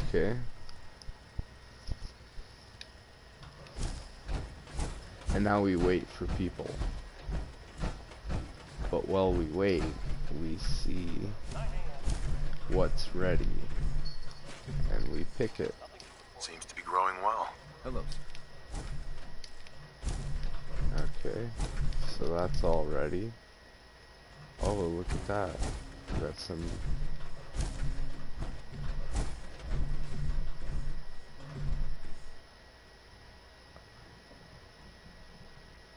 Okay. And now we wait for people. But while we wait, we see what's ready. And we pick it. Seems to be growing well. Hello. Okay. So that's all ready. Oh, look at that. We got some...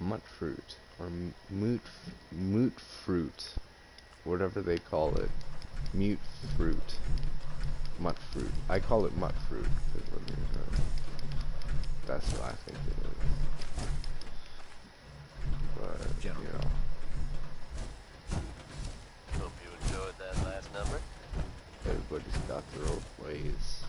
Mut fruit. Or moot fruit. Whatever they call it. Mute fruit. Mut fruit. I call it mut fruit. That's what I think it is. But, you know. Hope you enjoyed that last number. Everybody's got their own ways.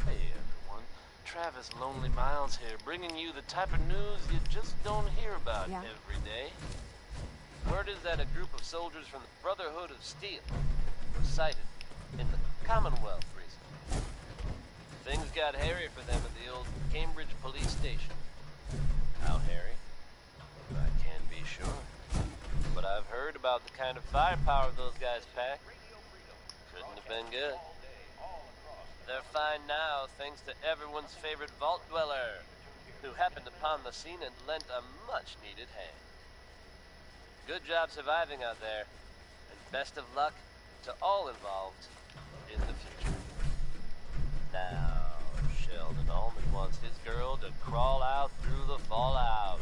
Hey everyone, Travis Lonely Miles here, bringing you the type of news you just don't hear about every day. Word is that a group of soldiers from the Brotherhood of Steel were sighted in the Commonwealth recently. Things got hairy for them at the old Cambridge police station. How hairy? I can't be sure. But I've heard about the kind of firepower those guys pack. Couldn't have been good. They're fine now thanks to everyone's favorite vault dweller, who happened upon the scene and lent a much-needed hand. Good job surviving out there, and best of luck to all involved in the future. Now, Sheldon Allman wants his girl to crawl out through the fallout.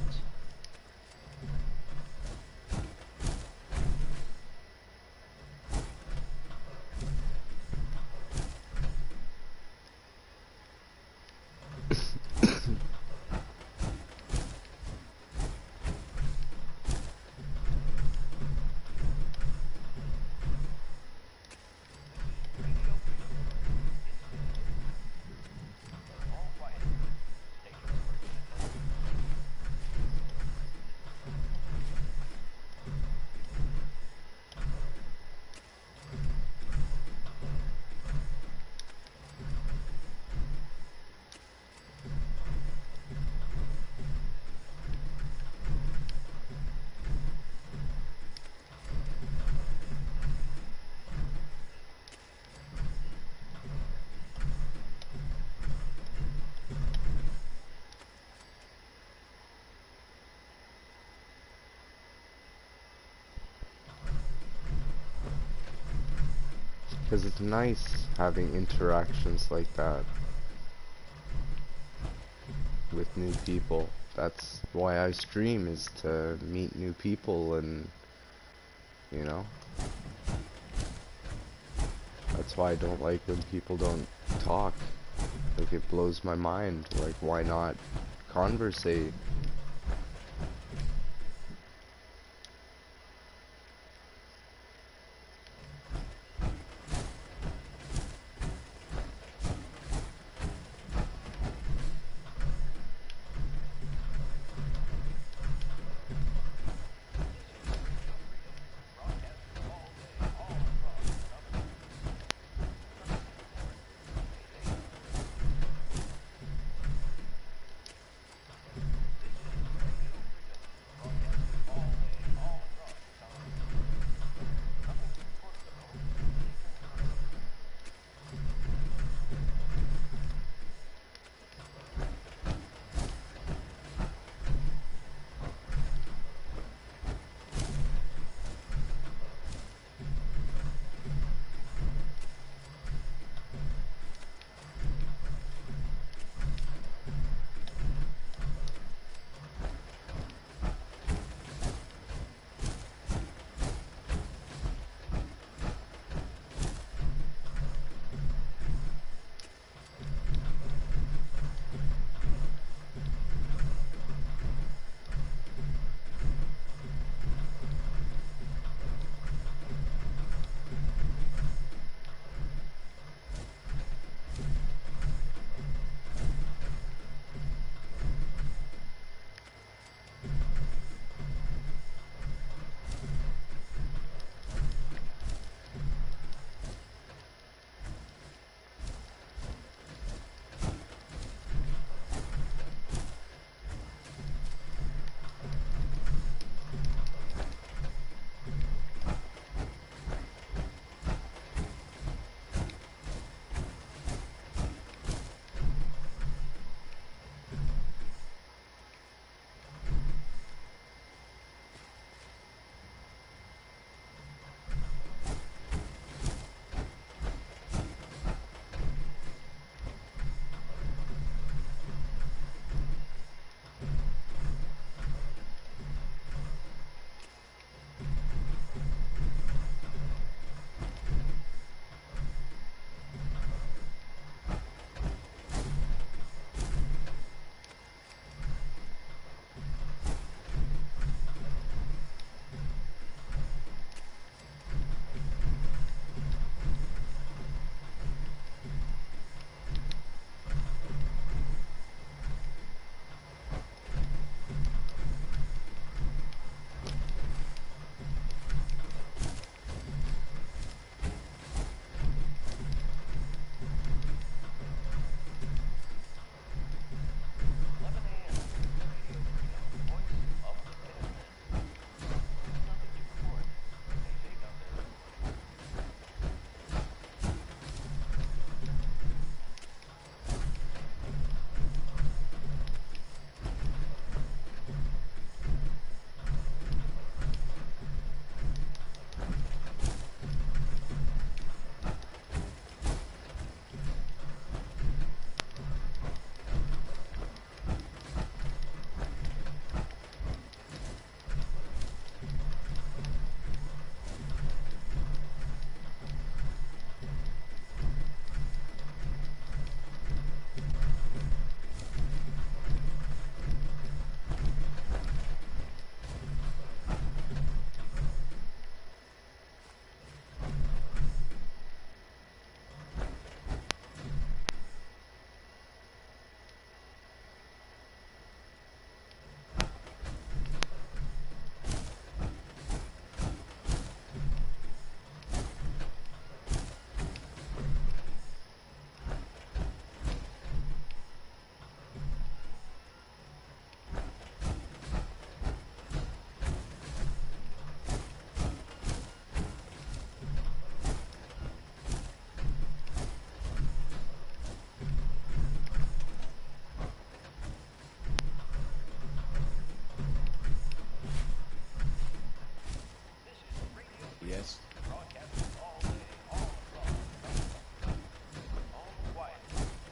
because it's nice having interactions like that with new people. That's why I stream, is to meet new people, and you know, that's why I don't like when people don't talk. Like, it blows my mind. Like, why not conversate?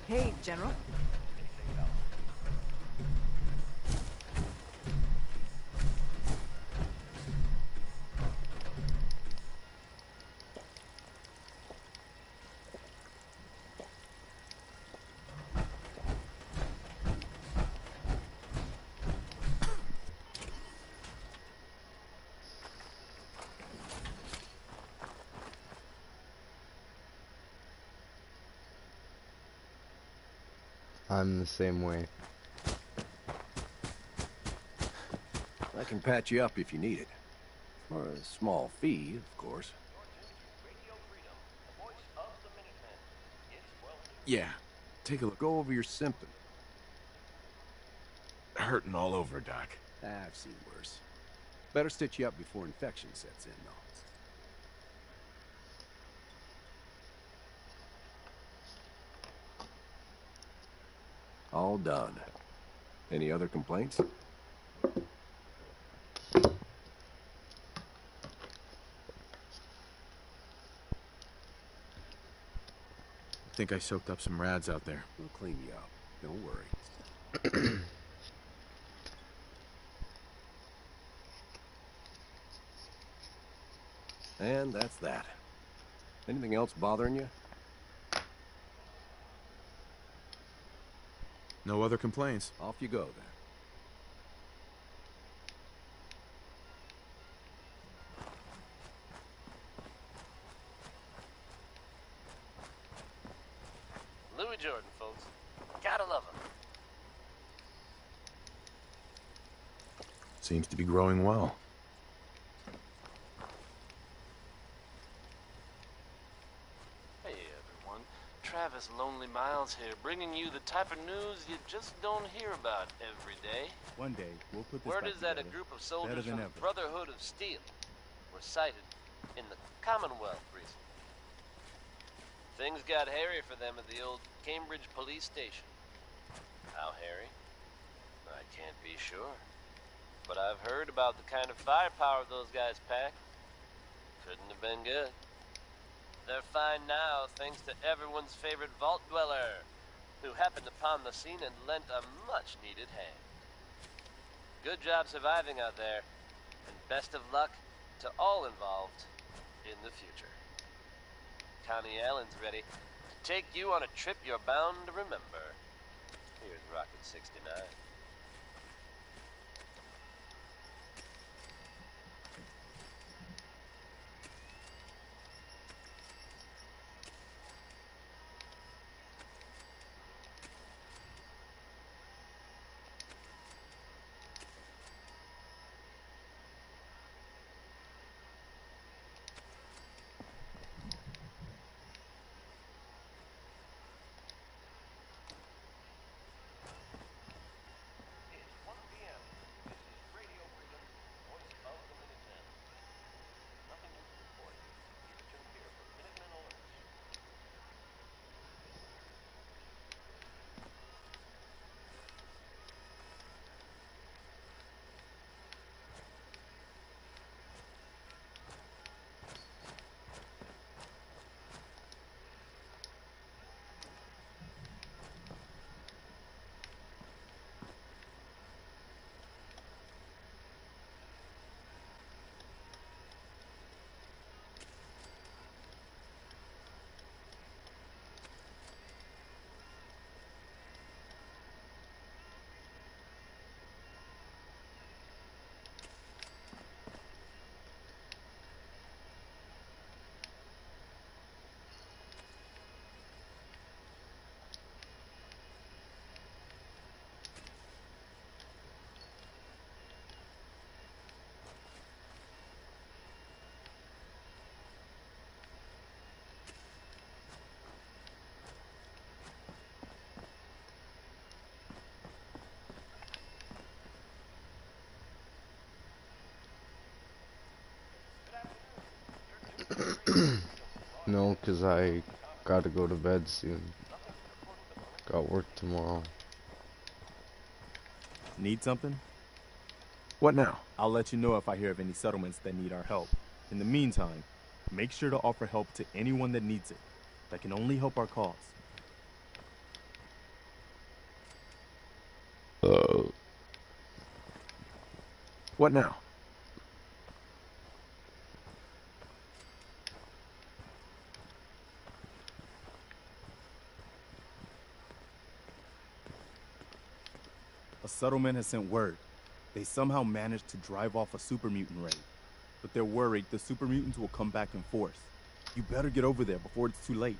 Hey, General. I'm the same way. I can patch you up if you need it. For a small fee, of course. Yeah. Take a look. Go over your symptoms. Hurting all over, Doc. I've seen worse. Better stitch you up before infection sets in, though. All done. Any other complaints? I think I soaked up some rads out there. We'll clean you up. Don't worry. And that's that. Anything else bothering you? No other complaints. Off you go, then. Louis Jordan, folks. Gotta love him. Seems to be growing well. Hey, everyone. Travis Lonely Miles here, bringing you the type of news you just don't hear about every day. One day, we'll put this Word back is that a together group of better soldiers than from ever. the Brotherhood of Steel were sighted in the Commonwealth recently. Things got hairy for them at the old Cambridge police station. How hairy? I can't be sure. But I've heard about the kind of firepower those guys pack. Couldn't have been good. They're fine now thanks to everyone's favorite vault dweller, who happened upon the scene and lent a much-needed hand. Good job surviving out there, and best of luck to all involved in the future. Connie Allen's ready to take you on a trip you're bound to remember. Here's Rocket 69. No, 'cause I gotta go to bed soon. Got work tomorrow. Need something? What now? I'll let you know if I hear of any settlements that need our help. In the meantime, make sure to offer help to anyone that needs it. That can only help our cause. What now? A settlement has sent word. They somehow managed to drive off a super mutant raid. But they're worried the super mutants will come back in force. You better get over there before it's too late.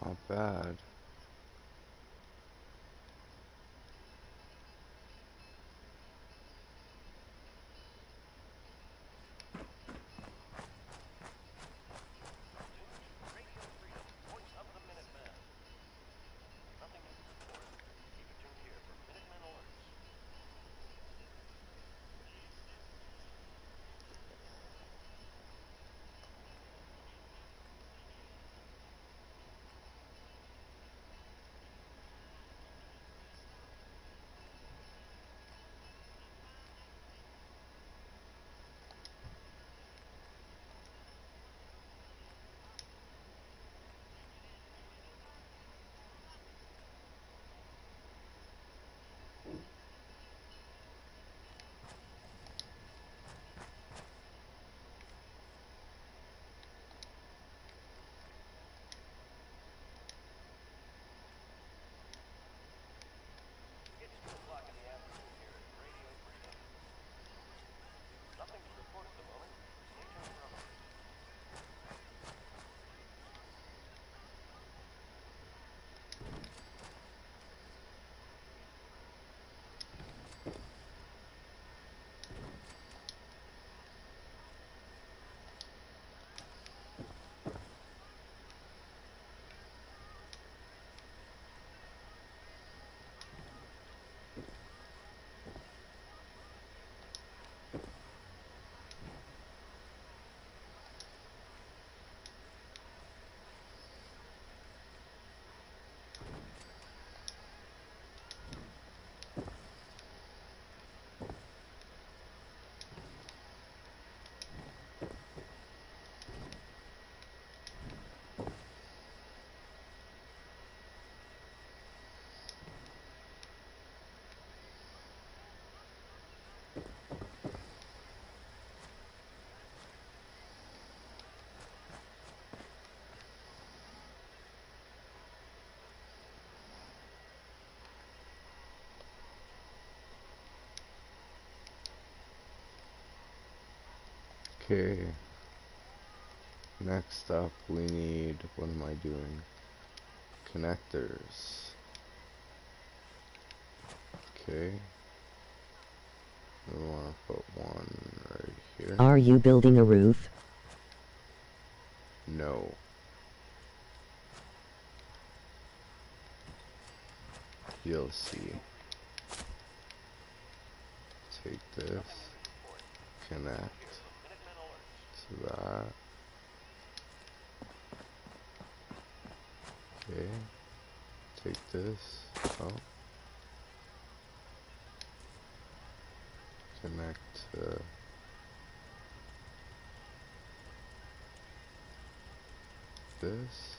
Not bad. Okay. Next up, we need, what am I doing? Connectors. Okay. We want to put one right here. Are you building a roof? No. You'll see. Take this, connect to that. Okay. Take this up. Connect to this.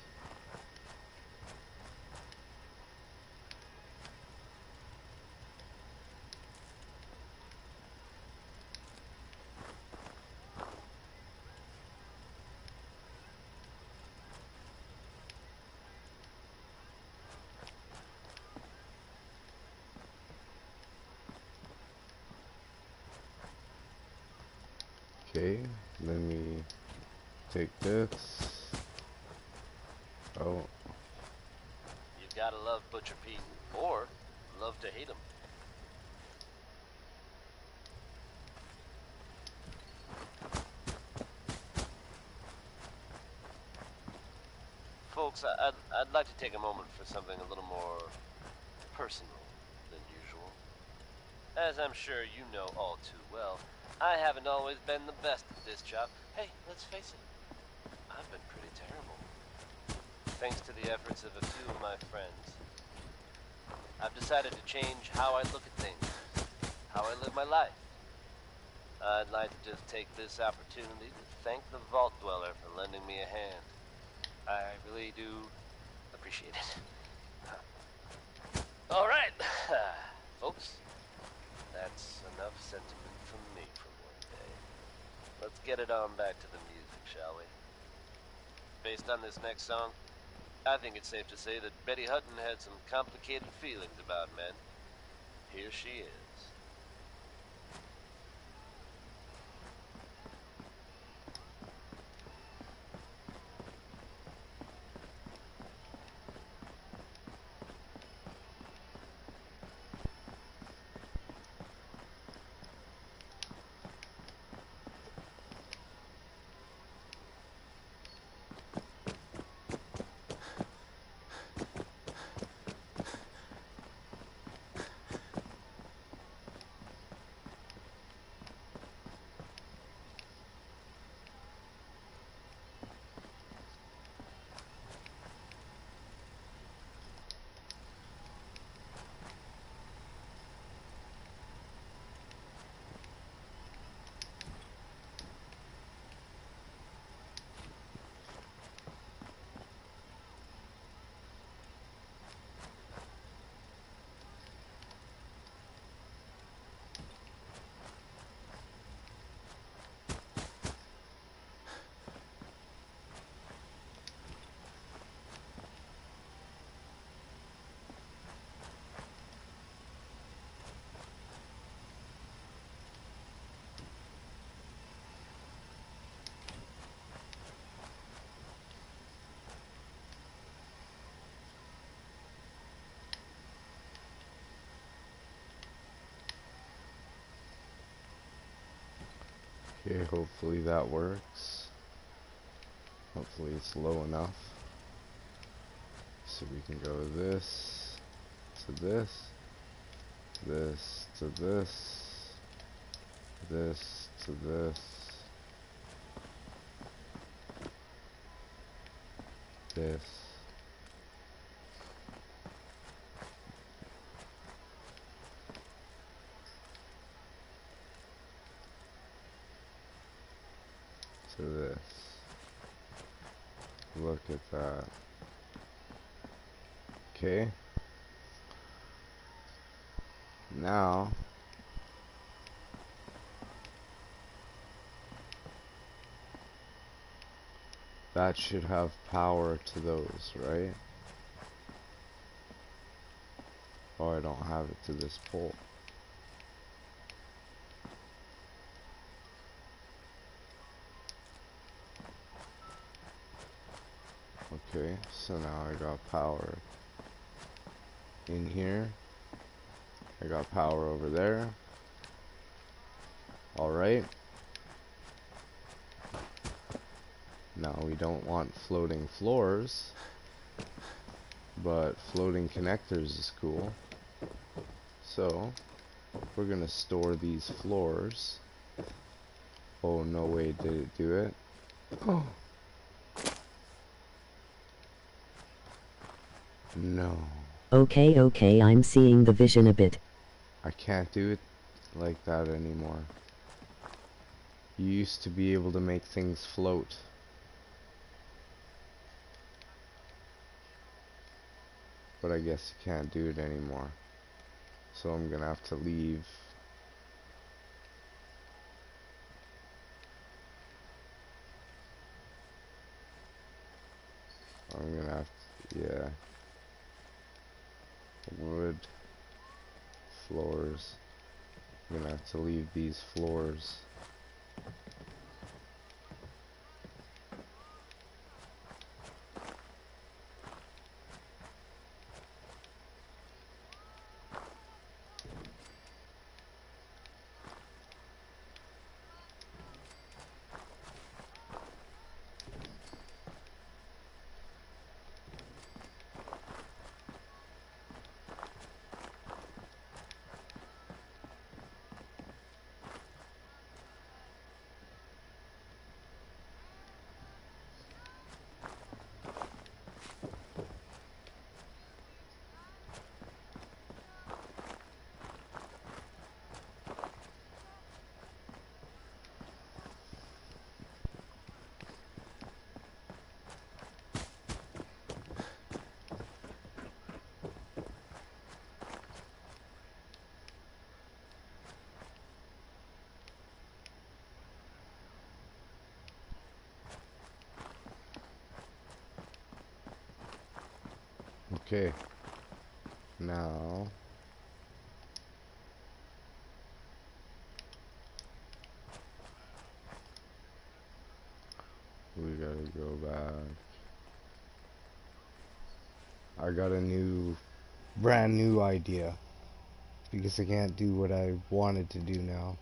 Okay, then we take this. Oh. You gotta love Butcher Pete, or love to hate him. Folks, I'd like to take a moment for something a little more personal than usual. As I'm sure you know all too well, I haven't always been the best at this job. Hey, let's face it, I've been pretty terrible. Thanks to the efforts of a few of my friends, I've decided to change how I look at things, how I live my life. I'd like to just take this opportunity to thank the Vault Dweller for lending me a hand. I really do appreciate it. All right, folks, that's enough sentiment from me for one day. Let's get it on back to the music, shall we? Based on this next song, I think it's safe to say that Betty Hutton had some complicated feelings about men. Here she is. Okay, hopefully that works. Hopefully it's low enough. So we can go this, to this, this, to this, this, to this, this. To this. Look at that. Okay. Now that should have power to those, right? Oh, I don't have it to this pole. Okay, so now I got power in here. I got power over there. Alright. Now we don't want floating floors, but floating connectors is cool. So we're gonna store these floors. Oh, no way did it do it. Oh. No. Okay, I'm seeing the vision a bit. I can't do it like that anymore. You used to be able to make things float. But I guess you can't do it anymore. So I'm gonna have to leave. I'm gonna have to, yeah. Wood. Floors. I'm gonna have to leave these floors. Okay. Now. We gotta go back. I got a brand new idea. Because I can't do what I wanted to do now.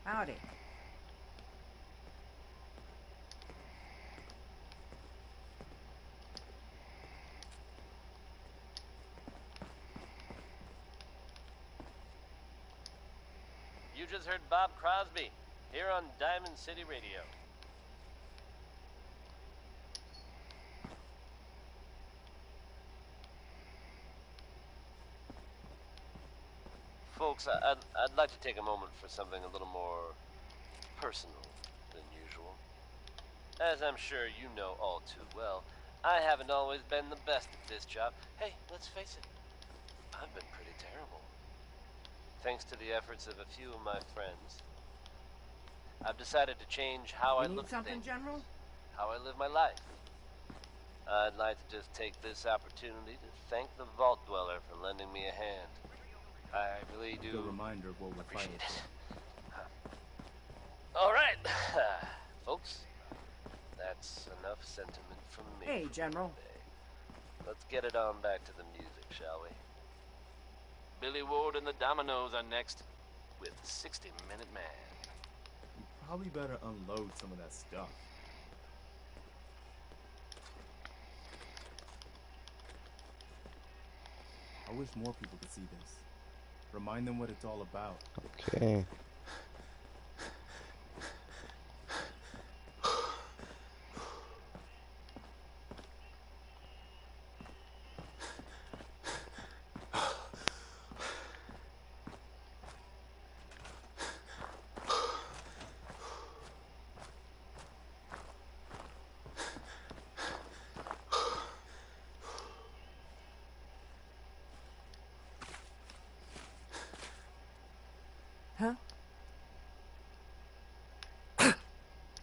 Howdy. You just heard Bob Crosby, here on Diamond City Radio. Folks, I'd like to take a moment for something a little more personal than usual. As I'm sure you know all too well, I haven't always been the best at this job. Hey, let's face it, I've been pretty terrible. Thanks to the efforts of a few of my friends, I've decided to change how I look at things, General? how I live my life. I'd like to just take this opportunity to thank the Vault Dweller for lending me a hand. I really do. The reminder of what we're fighting for. All right, folks. That's enough sentiment from me. Hey, General. Today. Let's get it on back to the music, shall we? Billy Ward and the Dominoes are next with 60 Minute Man. You probably better unload some of that stuff. I wish more people could see this. Remind them what it's all about. Okay.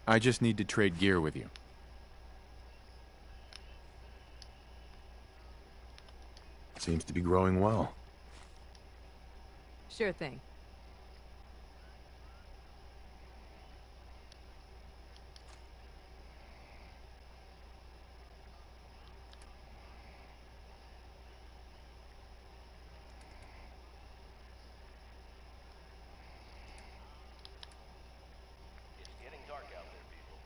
I just need to trade gear with you. Seems to be growing well. Sure thing. It's getting dark out there, people.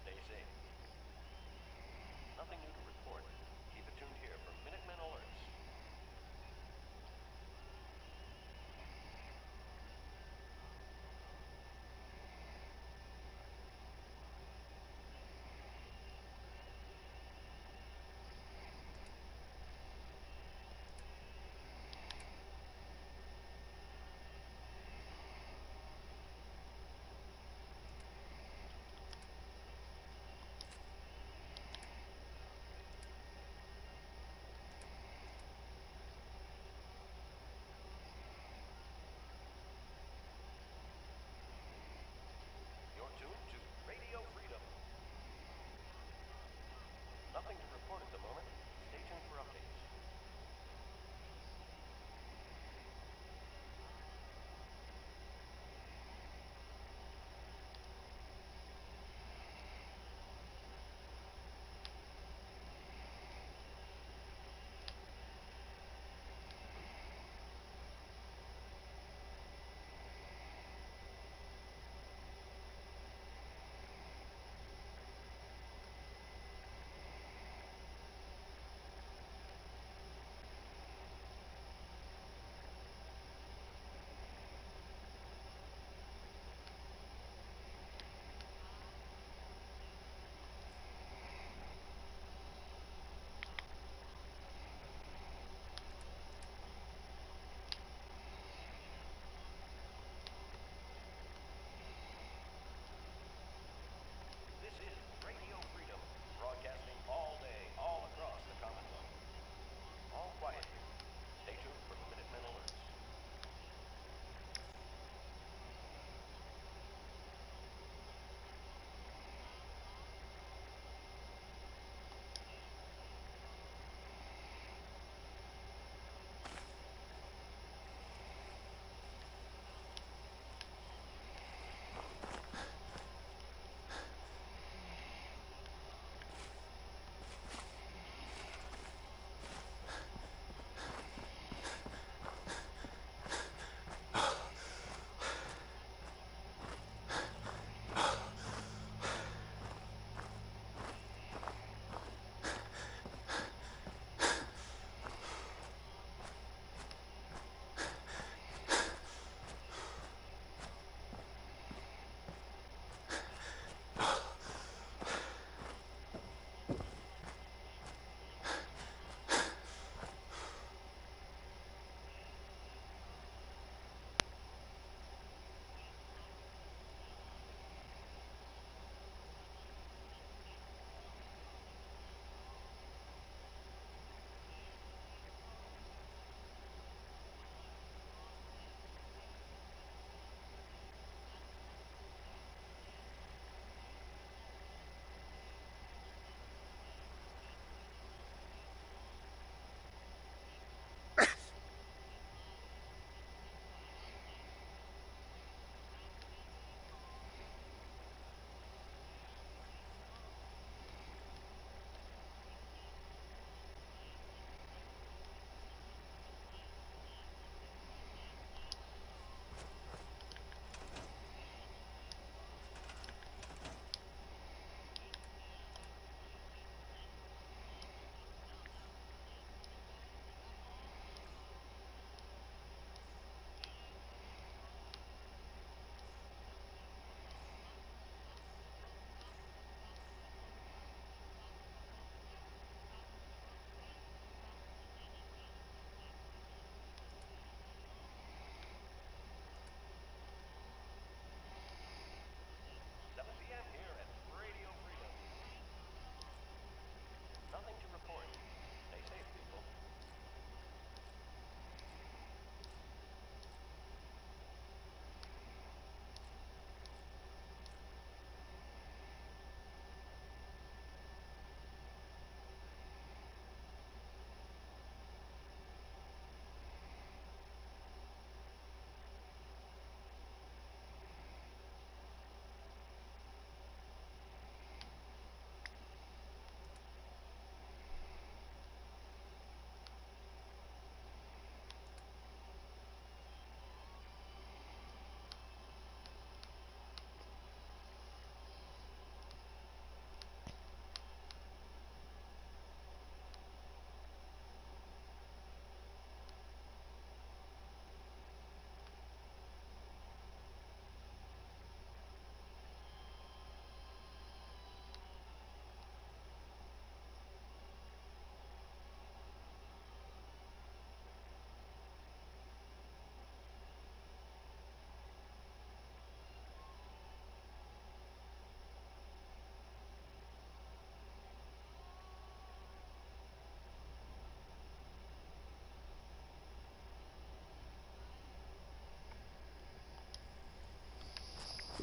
Stay safe. Nothing new to report. Keep it tuned here for Minutemen alerts.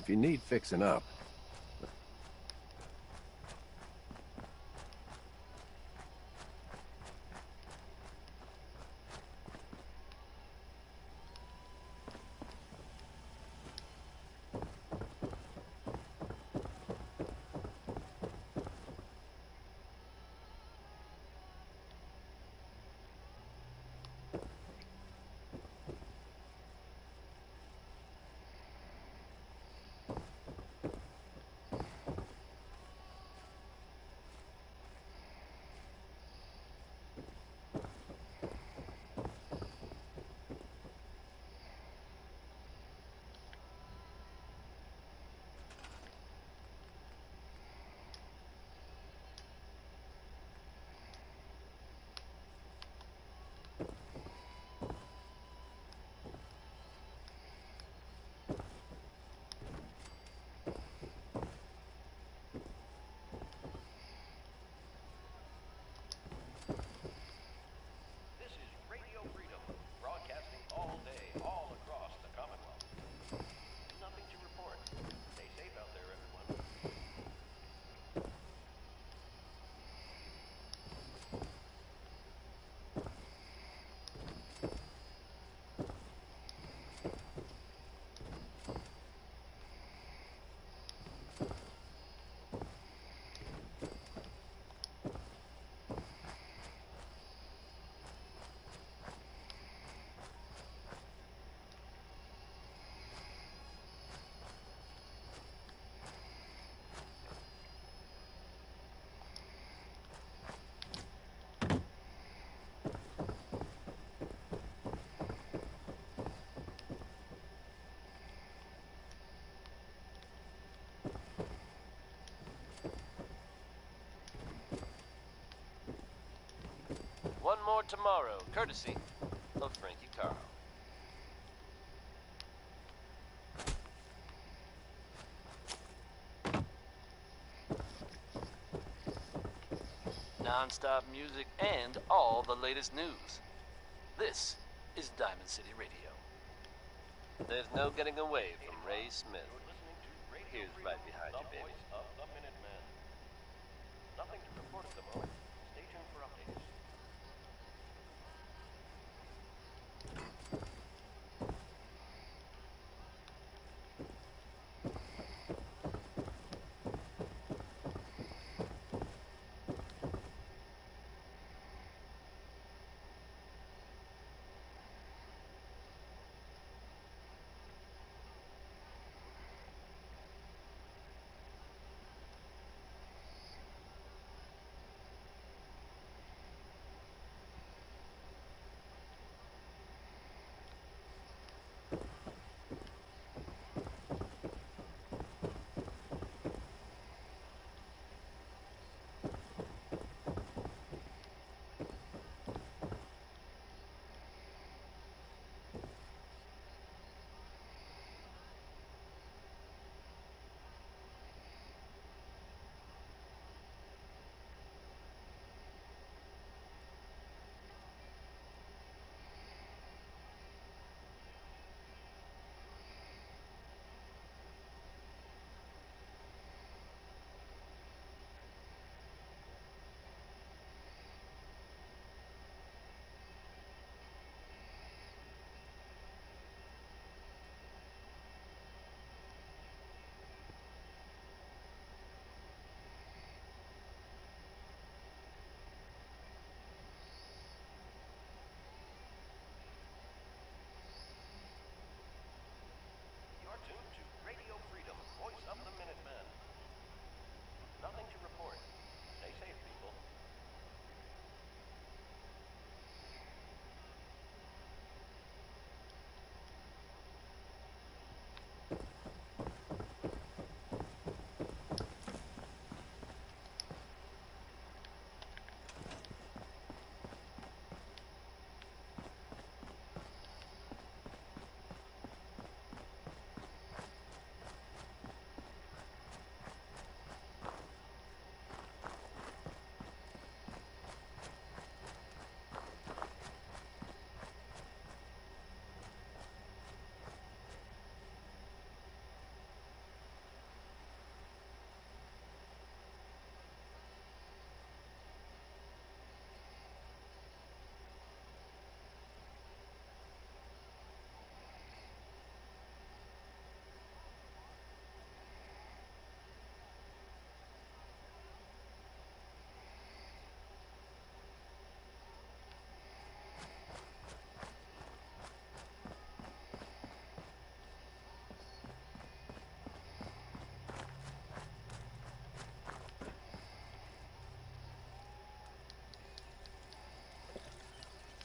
If you need fixing up, This is Radio Freedom, broadcasting all day, all across the Commonwealth. Nothing to report. Stay safe out there, everyone. One more tomorrow, courtesy of Frankie Carl. Non-stop music and all the latest news. This is Diamond City Radio. There's no getting away from Ray Smith. Here's right behind you, baby. Of the Minutemen. Nothing to report at the moment. Stay tuned for updates.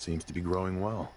seems to be growing well.